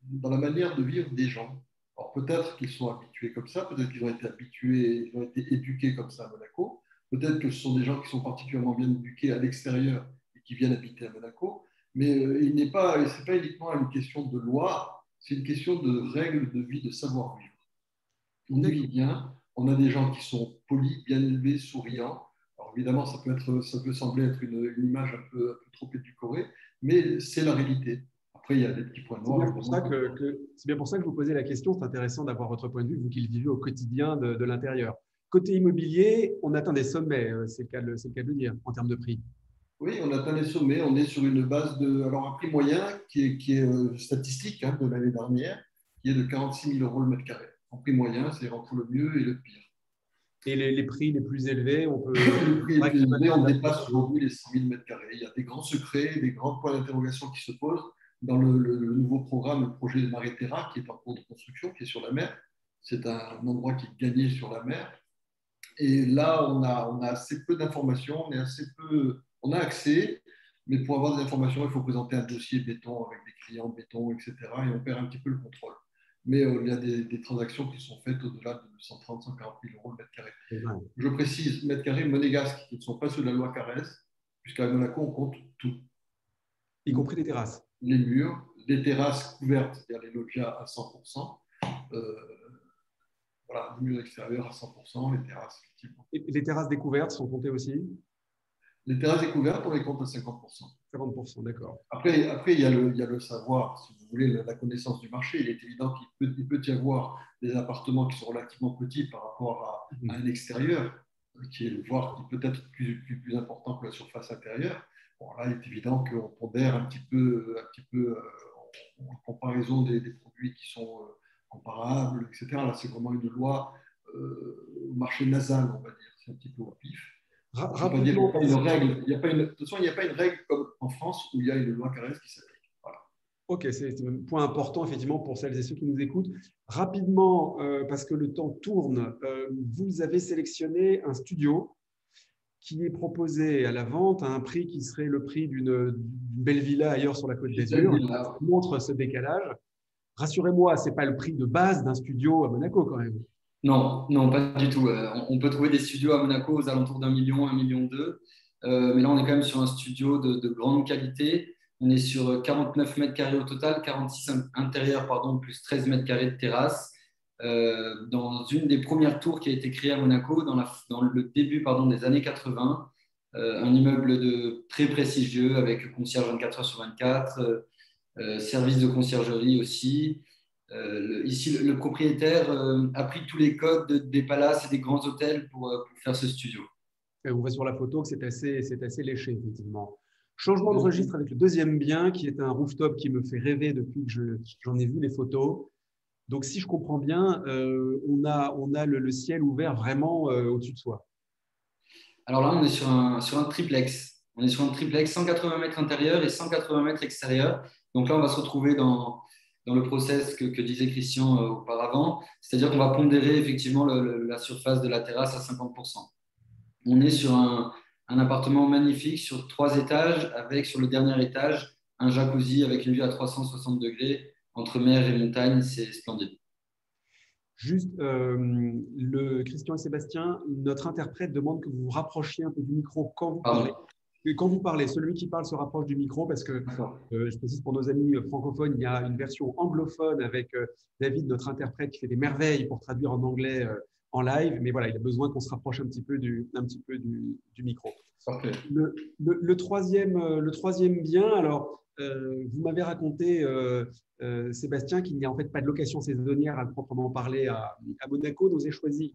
dans la manière de vivre des gens. Alors peut-être qu'ils sont habitués comme ça, peut-être qu'ils ont été habitués, ils ont été éduqués comme ça à Monaco, peut-être que ce sont des gens qui sont particulièrement bien éduqués à l'extérieur, qui viennent habiter à Monaco, mais ce n'est pas uniquement une question de loi, c'est une question de règles de vie, de savoir-vivre. On vit bien, on a des gens qui sont polis, bien élevés, souriants. Alors évidemment, ça peut sembler être une image un peu trop édulcorée, mais c'est la réalité. Après, il y a des petits points noirs. C'est bien pour ça que je vous posais la question. C'est intéressant d'avoir votre point de vue, vous qui le vivez au quotidien de l'intérieur. Côté immobilier, on atteint des sommets, c'est le cas de le dire, en termes de prix. Oui, on atteint les sommets. On est sur une base un prix moyen qui est statistique de l'année dernière, qui est de 46 000 € le mètre carré. En prix moyen, c'est entre le mieux et le pire. Et les prix les plus élevés, on peut. Les prix les plus élevés, on dépasse aujourd'hui les 100 000 mètres carrés. Il y a des grands secrets, des grands points d'interrogation qui se posent dans le nouveau programme, le projet de Maréterra, qui est en cours de construction, qui est sur la mer. C'est un endroit qui est gagné sur la mer. Et là, on a assez peu d'informations, on a accès, mais pour avoir des informations, il faut présenter un dossier béton avec des clients béton, etc. Et on perd un petit peu le contrôle. Mais il y a des transactions qui sont faites au-delà de 130 000 140 000 € le mètre carré. Je précise, mètre carré monégasque, qui ne sont pas ceux de la loi Carrez, puisqu'à Monaco, on compte tout. Y compris les terrasses. Les murs, les terrasses couvertes, c'est-à-dire les loggias à 100%. Voilà, les murs extérieurs à 100%, les terrasses, effectivement. Et les terrasses découvertes sont comptées aussi? Les terrasses découvertes, on les compte à 50%. 50%, d'accord. Après, il y a le savoir, si vous voulez, la connaissance du marché. Il est évident qu'il peut y avoir des appartements qui sont relativement petits par rapport à un extérieur, voire qui peut être plus important que la surface intérieure. Bon, là, il est évident qu'on pondère un petit peu en comparaison des produits qui sont comparables, etc. Là, c'est vraiment une loi au marché nasal, on va dire. C'est un petit peu au pif. Je ne veux pas dire qu'il n'y a pas une règle. De toute façon, il n'y a pas une règle comme en France où il y a une loi Carrez qui s'applique. Voilà. Ok, c'est un point important effectivement pour celles et ceux qui nous écoutent. Rapidement, parce que le temps tourne, vous avez sélectionné un studio qui est proposé à la vente à un prix qui serait le prix d'une belle villa ailleurs sur la Côte d'Azur. Ça montre ce décalage. Rassurez-moi, ce n'est pas le prix de base d'un studio à Monaco quand même. Non, non, pas du tout. On peut trouver des studios à Monaco aux alentours d'1 million, 1,2 million. Mais là, on est quand même sur un studio de grande qualité. On est sur 49 mètres carrés au total, 46 intérieurs, pardon, plus 13 mètres carrés de terrasse. Dans une des premières tours qui a été créée à Monaco, dans le début des années 80. Un immeuble très prestigieux avec concierge 24 heures sur 24, service de conciergerie aussi. Ici, le propriétaire a pris tous les codes des palaces et des grands hôtels pour faire ce studio. Et on voit sur la photo que c'est assez léché, effectivement. Changement de registre avec le deuxième bien, qui est un rooftop qui me fait rêver depuis que j'en ai vu les photos. Donc, si je comprends bien, on a le ciel ouvert vraiment au-dessus de soi. Alors là, on est sur un triplex. On est sur un triplex 180 mètres intérieur et 180 mètres extérieur. Donc là, on va se retrouver dans le process que disait Christian auparavant. C'est-à-dire qu'on va pondérer effectivement la surface de la terrasse à 50%. On est sur un appartement magnifique sur 3 étages avec sur le dernier étage un jacuzzi avec une vue à 360 degrés entre mer et montagne. C'est splendide. Juste, Christian et Sébastien, notre interprète demande que vous vous rapprochiez un peu du micro quand vous parlez. Quand vous parlez, celui qui parle se rapproche du micro parce que, je précise pour nos amis francophones, il y a une version anglophone avec David, notre interprète, qui fait des merveilles pour traduire en anglais en live. Mais voilà, il a besoin qu'on se rapproche un petit peu du micro. Okay. Le troisième bien, alors, vous m'avez raconté, Sébastien, qu'il n'y a en fait pas de location saisonnière à proprement parler à Monaco. Nous avons choisi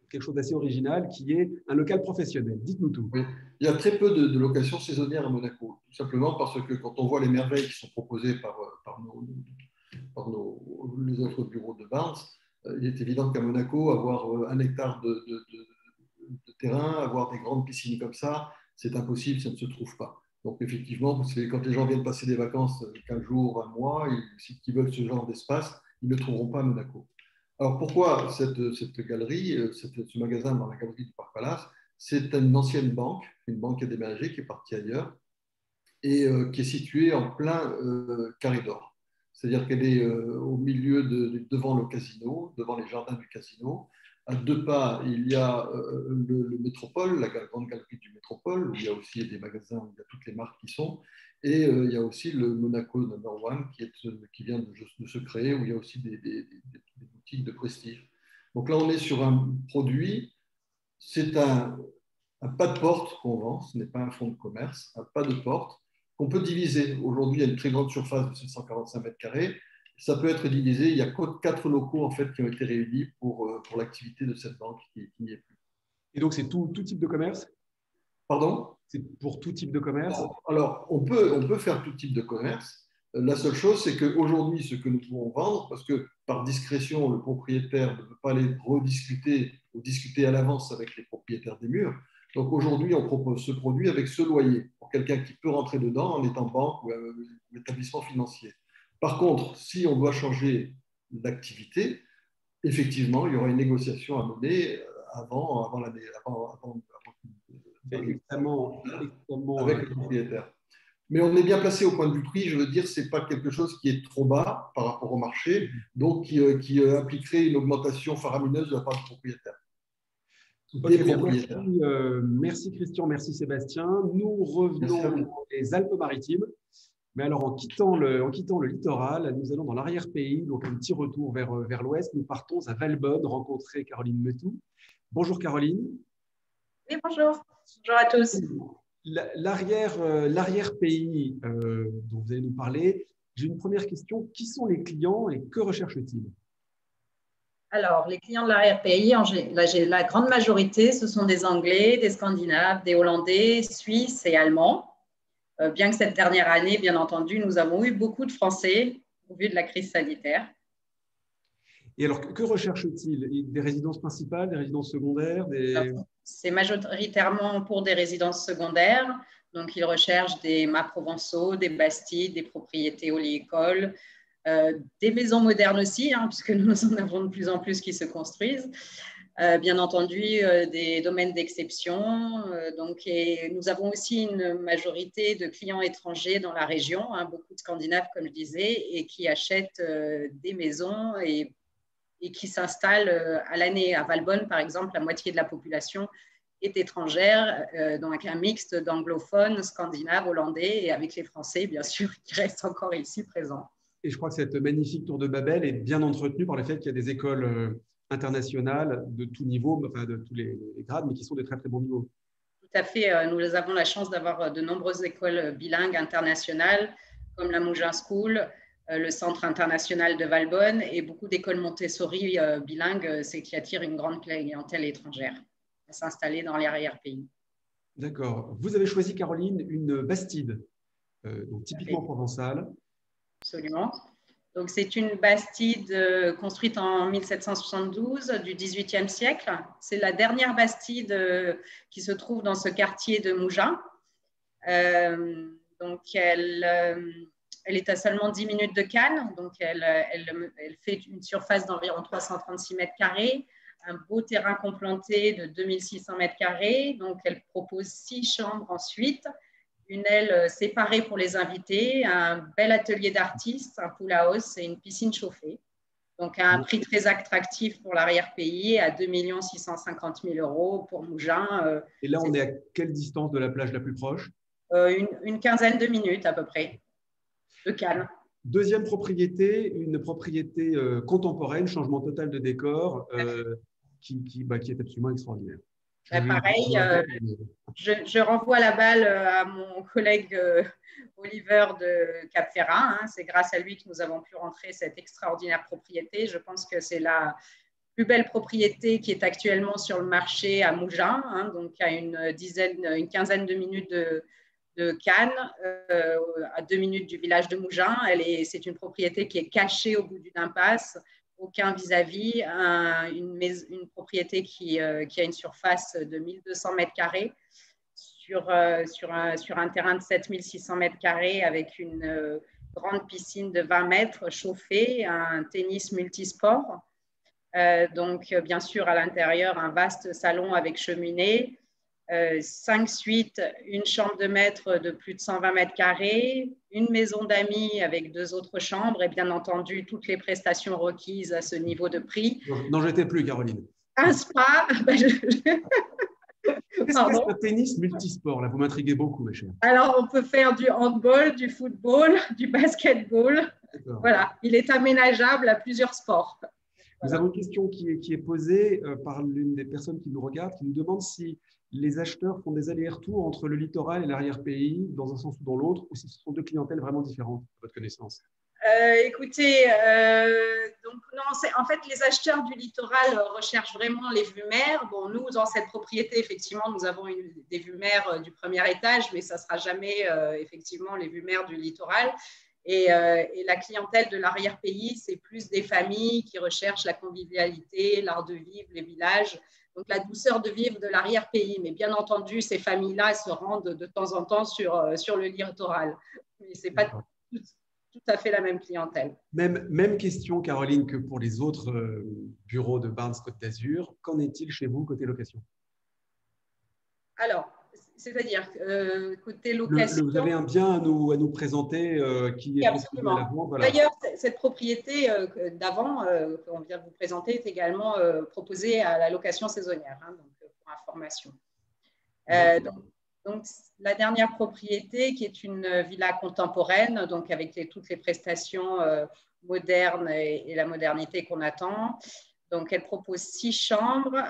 quelque chose d'assez original qui est un local professionnel. Dites-nous tout. Oui. Il y a très peu de locations saisonnières à Monaco, tout simplement parce que quand on voit les merveilles qui sont proposées par les autres bureaux de Barnes, il est évident qu'à Monaco, avoir 1 hectare de terrain, avoir des grandes piscines comme ça, c'est impossible, ça ne se trouve pas. Donc effectivement, quand les gens viennent passer des vacances 15 jours, 1 mois, s'ils veulent ce genre d'espace, ils ne le trouveront pas à Monaco. Alors pourquoi cette galerie, ce magasin dans la galerie du Parc Palace? C'est une ancienne banque, une banque qui a déménagé, qui est partie ailleurs, et qui est située en plein carré d'or. C'est-à-dire qu'elle est au milieu, devant le casino, devant les jardins du casino. À 2 pas, il y a le Métropole, la grande galerie du Métropole, où il y a aussi des magasins, où il y a toutes les marques qui sont. Et il y a aussi le Monaco No. 1 qui vient de se créer, où il y a aussi des boutiques de prestige. Donc là, on est sur un produit, c'est un pas de porte qu'on vend, ce n'est pas un fonds de commerce, un pas de porte qu'on peut diviser. Aujourd'hui, il y a une très grande surface de 645 mètres carrés. Ça peut être divisé. Il y a 4 locaux en fait, qui ont été réunis pour l'activité de cette banque qui n'y est plus. Et donc, c'est tout type de commerce? Pardon? C'est pour tout type de commerce? Alors, on peut faire tout type de commerce. La seule chose, c'est qu'aujourd'hui, ce que nous pouvons vendre, parce que par discrétion, le propriétaire ne peut pas aller rediscuter ou discuter à l'avance avec les propriétaires des murs. Donc aujourd'hui, on propose ce produit avec ce loyer pour quelqu'un qui peut rentrer dedans en étant banque ou établissement financier. Par contre, si on doit changer d'activité, effectivement, il y aura une négociation à mener avant l'année, avec le propriétaire. Mais on est bien placé au point de vue prix. Je veux dire, ce n'est pas quelque chose qui est trop bas par rapport au marché, donc qui impliquerait une augmentation faramineuse de la part du propriétaire. Merci Christian, merci Sébastien. Nous revenons dans les Alpes-Maritimes. Mais alors, en quittant le littoral, nous allons dans l'arrière-pays, donc un petit retour vers l'ouest. Nous partons à Valbonne rencontrer Caroline Metou. Bonjour Caroline. Oui, bonjour. Bonjour à tous. L'arrière-pays dont vous allez nous parler, j'ai une première question. Qui sont les clients et que recherchent-ils? Alors, les clients de l'arrière-pays, la grande majorité, ce sont des Anglais, des Scandinaves, des Hollandais, Suisses et Allemands. Bien que cette dernière année, bien entendu, nous avons eu beaucoup de Français au vu de la crise sanitaire. Et alors, que recherchent-ils? Des résidences principales, des résidences secondaires C'est majoritairement pour des résidences secondaires. Donc, ils recherchent des mâts provençaux, des bastides, des propriétés oléicoles, des maisons modernes aussi, puisque nous en avons de plus en plus qui se construisent. Bien entendu, des domaines d'exception. Et nous avons aussi une majorité de clients étrangers dans la région, beaucoup de Scandinaves, comme je disais, et qui achètent des maisons et qui s'installent à l'année. À Valbonne, par exemple, la moitié de la population est étrangère, donc un mixte d'anglophones, scandinaves, hollandais, et avec les Français, bien sûr, qui restent encore ici présents. Et je crois que cette magnifique tour de Babel est bien entretenue par le fait qu'il y a des écoles internationales de tous niveaux, enfin de tous les grades, mais qui sont de très très bons niveaux. Tout à fait. Nous avons la chance d'avoir de nombreuses écoles bilingues internationales, comme la Mougin School, le Centre international de Valbonne et beaucoup d'écoles Montessori bilingues, c'est qui attirent une grande clientèle étrangère à s'installer dans l'arrière-pays. D'accord. Vous avez choisi, Caroline, une bastide, donc typiquement provençale. Absolument. Donc, c'est une bastide construite en 1772 du XVIIIe siècle. C'est la dernière bastide qui se trouve dans ce quartier de Mougins. Donc, elle est à seulement 10 minutes de Cannes. Donc, elle fait une surface d'environ 336 mètres carrés, un beau terrain complanté de 2600 mètres carrés. Donc, elle propose 6 chambres ensuite. Une aile séparée pour les invités, un bel atelier d'artistes, un pool house et une piscine chauffée. Donc, à un prix très attractif pour l'arrière-pays, à 2 650 000 € pour Mougins. Et là, on est à quelle distance de la plage la plus proche? Une quinzaine de minutes à peu près de Cannes. Deuxième propriété, une propriété contemporaine, changement total de décor, qui est absolument extraordinaire. Pareil, je renvoie la balle à mon collègue Oliver de Cap-Ferrat. C'est grâce à lui que nous avons pu rentrer cette extraordinaire propriété. Je pense que c'est la plus belle propriété qui est actuellement sur le marché à Mougins, donc à une quinzaine de minutes de Cannes, à 2 minutes du village de Mougins. C'est une propriété qui est cachée au bout d'une impasse. Aucun vis-à-vis, une propriété qui a une surface de 1200 mètres carrés sur un terrain de 7600 mètres carrés avec une grande piscine de 20 mètres chauffée, un tennis multisport. Donc, bien sûr, à l'intérieur, un vaste salon avec cheminée, 5 suites, une chambre de maître de plus de 120 mètres carrés, une maison d'amis avec 2 autres chambres et bien entendu toutes les prestations requises à ce niveau de prix. N'en jetez plus, Caroline. Un spa. Qu'est-ce que c'est un tennis multisport? Là, vous m'intriguez beaucoup, mes chers. Alors, on peut faire du handball, du football, du basketball. Voilà, il est aménageable à plusieurs sports. Nous avons une question qui est posée par l'une des personnes qui nous regarde, qui nous demande si les acheteurs font des allers-retours entre le littoral et l'arrière-pays, dans un sens ou dans l'autre, ou si ce sont deux clientèles vraiment différentes, à votre connaissance? Écoutez, donc non, en fait, les acheteurs du littoral recherchent vraiment les vues mer. Bon, nous, dans cette propriété, effectivement, nous avons des vues mer du premier étage, mais ça ne sera jamais effectivement les vues mer du littoral. Et la clientèle de l'arrière-pays, c'est plus des familles qui recherchent la convivialité, l'art de vivre, les villages, donc la douceur de vivre de l'arrière-pays. Mais bien entendu, ces familles-là se rendent de temps en temps sur le littoral. Mais ce n'est pas tout à fait la même clientèle. Même question, Caroline, que pour les autres bureaux de Barnes Côte d'Azur. Qu'en est-il chez vous côté location? Alors, c'est-à-dire côté location. Vous avez un bien à nous présenter qui est proposé à la vente. Voilà. D'ailleurs, cette propriété d'avant qu'on vient de vous présenter est également proposée à la location saisonnière, donc pour information. Donc, la dernière propriété qui est une villa contemporaine, donc avec toutes les prestations modernes et la modernité qu'on attend. Donc, elle propose 6 chambres,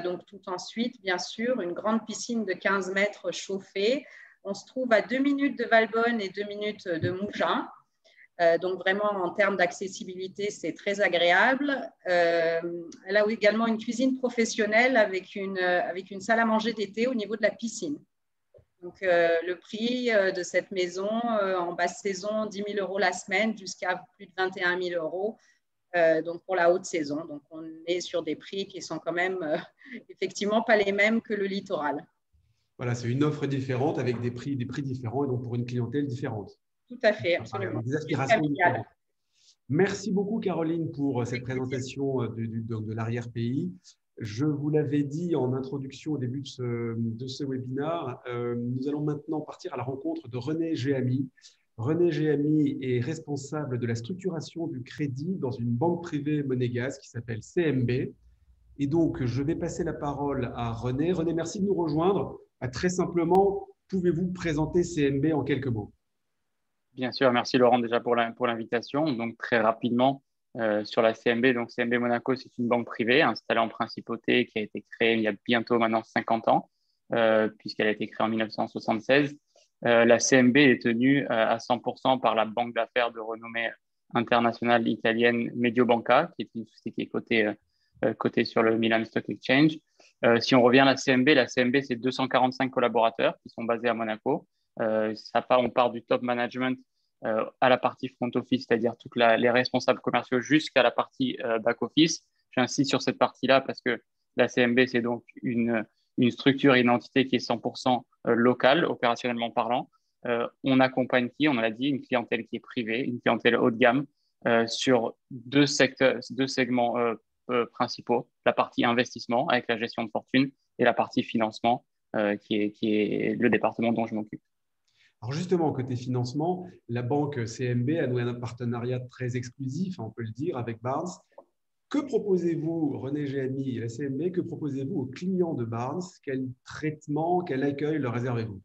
donc tout en suite, bien sûr, une grande piscine de 15 mètres chauffée. On se trouve à 2 minutes de Valbonne et 2 minutes de Mougins. Donc, vraiment, en termes d'accessibilité, c'est très agréable. Elle a également une cuisine professionnelle avec une salle à manger d'été au niveau de la piscine. Donc, le prix de cette maison, en basse saison, 10 000 € la semaine jusqu'à plus de 21 000 €. Donc pour la haute saison. Donc on est sur des prix qui sont quand même effectivement pas les mêmes que le littoral. Voilà, c'est une offre différente avec des prix différents et donc pour une clientèle différente. Tout à fait, absolument. Des aspirations différentes. Merci beaucoup Caroline pour cette présentation de l'arrière-pays. Je vous l'avais dit en introduction au début de ce webinaire, nous allons maintenant partir à la rencontre de René Géhamy. René Géhamy est responsable de la structuration du crédit dans une banque privée monégasque qui s'appelle CMB. Et donc, je vais passer la parole à René. René, merci de nous rejoindre. Très simplement, pouvez-vous présenter CMB en quelques mots? Bien sûr, merci Laurent déjà pour l'invitation. Donc, très rapidement, sur la CMB. Donc, CMB Monaco, c'est une banque privée installée en principauté qui a été créée il y a bientôt maintenant 50 ans, puisqu'elle a été créée en 1976. La CMB est tenue à 100% par la banque d'affaires de renommée internationale italienne Mediobanca, qui est une société qui est cotée sur le Milan Stock Exchange. Si on revient à la CMB, c'est 245 collaborateurs qui sont basés à Monaco. On part du top management à la partie front office, c'est-à-dire tous les responsables commerciaux jusqu'à la partie back office. J'insiste sur cette partie-là parce que la CMB, c'est donc une structure et une entité qui est 100% locale, opérationnellement parlant. On accompagne on l'a dit, une clientèle qui est privée, une clientèle haut de gamme sur deux segments principaux, la partie investissement avec la gestion de fortune et la partie financement qui est le département dont je m'occupe. Alors justement, côté financement, la banque CMB a noué un partenariat très exclusif, on peut le dire, avec Barnes. Que proposez-vous, René Géhamy et la CMB, que proposez-vous aux clients de Barnes? Quel traitement, quel accueil leur réservez-vous?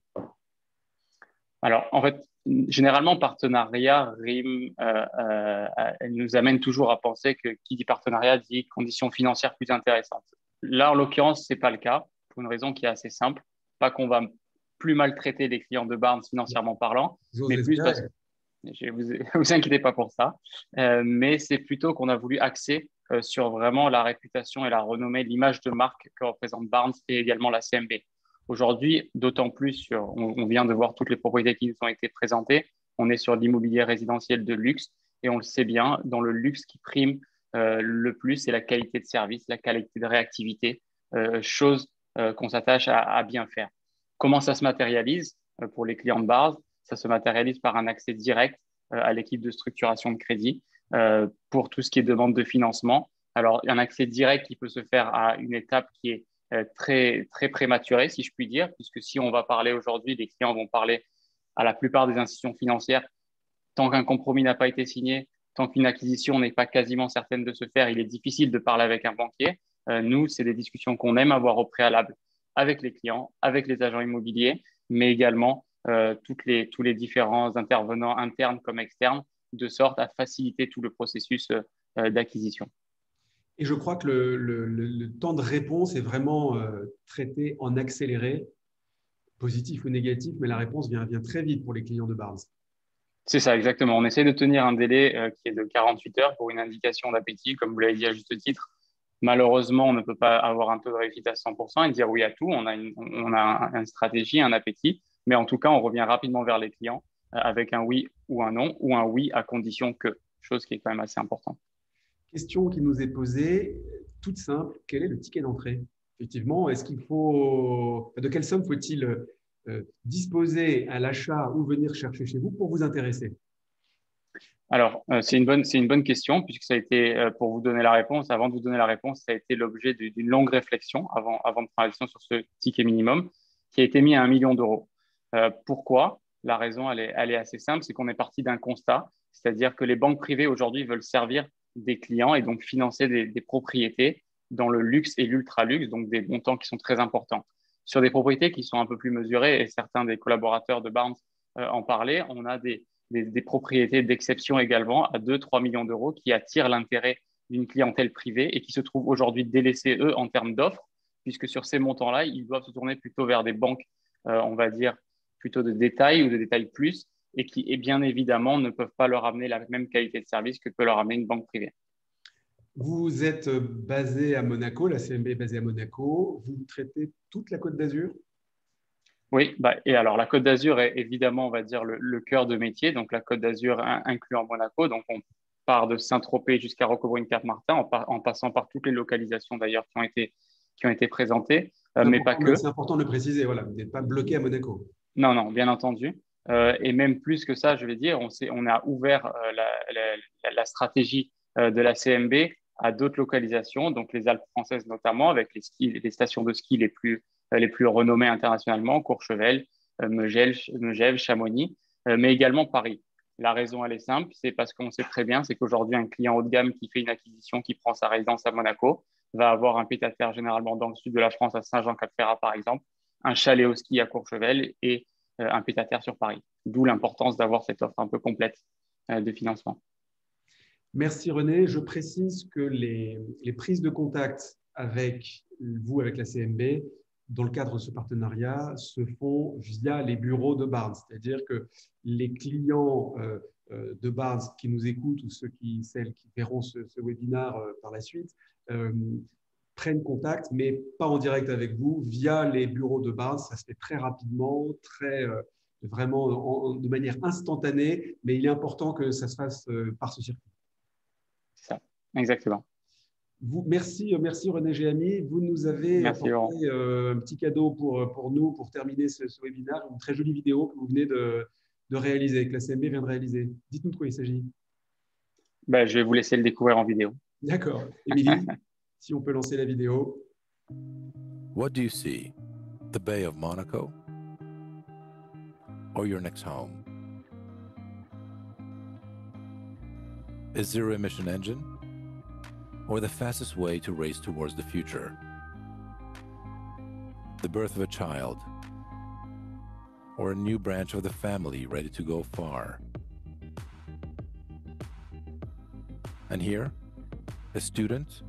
Alors, en fait, généralement, partenariat elle nous amène toujours à penser que qui dit partenariat dit conditions financières plus intéressantes. Là, en l'occurrence, ce n'est pas le cas, pour une raison qui est assez simple. Pas qu'on va plus maltraiter les clients de Barnes financièrement parlant, mais plus parce que vous inquiétez pas pour ça, mais c'est plutôt qu'on a voulu axer sur vraiment la réputation et la renommée, l'image de marque que représente Barnes et également la CMB. Aujourd'hui, d'autant plus, on vient de voir toutes les propriétés qui nous ont été présentées, on est sur l'immobilier résidentiel de luxe et on le sait bien, dans le luxe qui prime le plus, c'est la qualité de service, la qualité de réactivité, chose qu'on s'attache à bien faire. Comment ça se matérialise pour les clients de Barnes? Ça se matérialise par un accès direct à l'équipe de structuration de crédit pour tout ce qui est demande de financement. Alors, un accès direct qui peut se faire à une étape qui est très, très prématurée, si je puis dire, puisque si on va parler aujourd'hui, les clients vont parler à la plupart des institutions financières. Tant qu'un compromis n'a pas été signé, tant qu'une acquisition n'est pas quasiment certaine de se faire, il est difficile de parler avec un banquier. Nous, c'est des discussions qu'on aime avoir au préalable avec les clients, avec les agents immobiliers, mais également tous les différents intervenants internes comme externes, de sorte à faciliter tout le processus d'acquisition. Et je crois que le temps de réponse est vraiment traité en accéléré, positif ou négatif, mais la réponse vient très vite pour les clients de Barnes. C'est ça, exactement. On essaie de tenir un délai qui est de 48 heures pour une indication d'appétit, comme vous l'avez dit à juste titre. Malheureusement, on ne peut pas avoir un taux de réussite à 100% et dire oui à tout. On a une stratégie, un appétit, mais en tout cas, on revient rapidement vers les clients avec un oui ou un non, ou un oui à condition que, chose qui est quand même assez importante. Question qui nous est posée, toute simple, quel est le ticket d'entrée? Effectivement, de quelle somme faut-il disposer à l'achat ou venir chercher chez vous pour vous intéresser? Alors, c'est une bonne question, puisque ça a été, pour vous donner la réponse, avant de vous donner la réponse, ça a été l'objet d'une longue réflexion avant de prendre la décision sur ce ticket minimum, qui a été mis à 1 million d'euros. Pourquoi? La raison, elle est assez simple, c'est qu'on est parti d'un constat, c'est-à-dire que les banques privées aujourd'hui veulent servir des clients et donc financer des propriétés dans le luxe et l'ultra-luxe, donc des montants qui sont très importants. Sur des propriétés qui sont un peu plus mesurées, et certains des collaborateurs de Barnes en parlaient, on a des propriétés d'exception également à 2-3 millions d'euros qui attirent l'intérêt d'une clientèle privée et qui se trouvent aujourd'hui délaissés, eux, en termes d'offres, puisque sur ces montants-là, ils doivent se tourner plutôt vers des banques, on va dire, plutôt de détail ou de détail plus, et qui, et bien évidemment, ne peuvent pas leur amener la même qualité de service que peut leur amener une banque privée. Vous êtes basé à Monaco, la CMB est basée à Monaco. Vous traitez toute la Côte d'Azur? Oui, et alors la Côte d'Azur est évidemment, on va dire, le cœur de métier, donc la Côte d'Azur incluant Monaco. Donc on part de Saint-Tropez jusqu'à Roquebrune-Cap-Martin, en passant par toutes les localisations d'ailleurs qui ont été présentées, mais pas que. C'est important de le préciser, voilà, vous n'êtes pas bloqué à Monaco. Non, non, bien entendu. Et même plus que ça, je vais dire, on a ouvert la stratégie de la CMB à d'autres localisations, donc les Alpes françaises notamment, avec les stations de ski les plus renommées internationalement, Courchevel, Megève, Chamonix, mais également Paris. La raison, elle est simple, c'est parce qu'on sait très bien, c'est qu'aujourd'hui, un client haut de gamme qui fait une acquisition, qui prend sa résidence à Monaco, va avoir un pied-à-terre généralement dans le sud de la France, à Saint-Jean-Cap-Ferrat par exemple, un chalet au ski à Courchevel et un pied-à-terre sur Paris. D'où l'importance d'avoir cette offre un peu complète de financement. Merci René. Je précise que les prises de contact avec vous, avec la CMB, dans le cadre de ce partenariat, se font via les bureaux de Barnes. C'est-à-dire que les clients de Barnes qui nous écoutent ou celles qui verront ce webinaire par la suite prennent contact, mais pas en direct avec vous, via les bureaux de Barnes. Ça se fait très rapidement, vraiment de manière instantanée, mais il est important que ça se fasse par ce circuit. C'est ça, exactement. Merci René Géhami. Vous nous avez apporté un petit cadeau pour nous, pour terminer ce webinaire, une très jolie vidéo que vous venez de réaliser, que la CMB vient de réaliser. Dites-nous de quoi il s'agit. Je vais vous laisser le découvrir en vidéo. D'accord. Émilie, si on peut lancer la vidéo. What do you see? The Bay of Monaco? Or your next home? A zero-emission engine? Or the fastest way to race towards the future? The birth of a child? Or a new branch of the family ready to go far? And here, a student?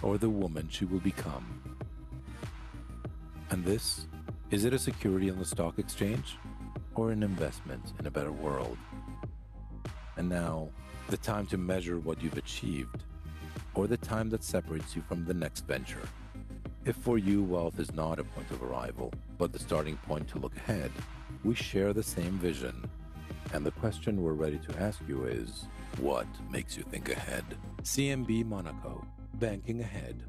Or the woman she will become? And this, is it a security on the stock exchange? Or an investment in a better world? And now, the time to measure what you've achieved, or the time that separates you from the next venture. If for you wealth is not a point of arrival, but the starting point to look ahead, we share the same vision. And the question we're ready to ask you is, what makes you think ahead? CMB Monaco, banking ahead.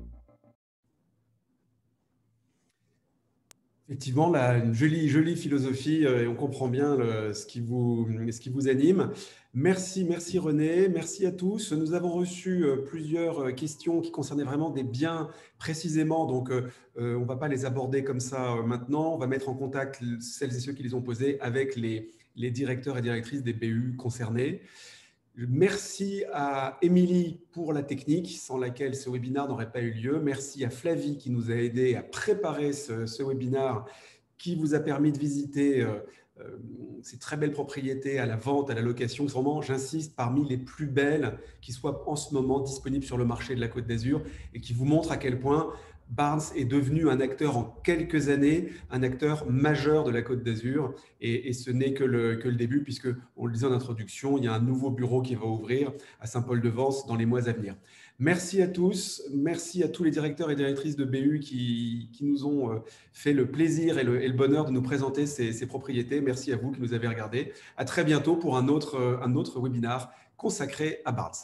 Effectivement, là, une jolie philosophie et on comprend bien ce qui vous anime. Merci René, merci à tous. Nous avons reçu plusieurs questions qui concernaient vraiment des biens précisément, donc on ne va pas les aborder comme ça maintenant. On va mettre en contact celles et ceux qui les ont posées avec les directeurs et directrices des BU concernés. Merci à Émilie pour la technique, sans laquelle ce webinaire n'aurait pas eu lieu. Merci à Flavie qui nous a aidé à préparer ce webinaire qui vous a permis de visiter ces très belles propriétés à la vente, à la location. Vraiment, j'insiste, parmi les plus belles qui soient en ce moment disponibles sur le marché de la Côte d'Azur et qui vous montrent à quel point Barnes est devenu un acteur en quelques années, un acteur majeur de la Côte d'Azur. Et ce n'est que le début, puisque, on le disait en introduction, il y a un nouveau bureau qui va ouvrir à Saint-Paul-de-Vence dans les mois à venir. Merci à tous. Merci à tous les directeurs et directrices de BU qui nous ont fait le plaisir et le bonheur de nous présenter ces propriétés. Merci à vous qui nous avez regardés. À très bientôt pour un autre webinaire consacré à Barnes.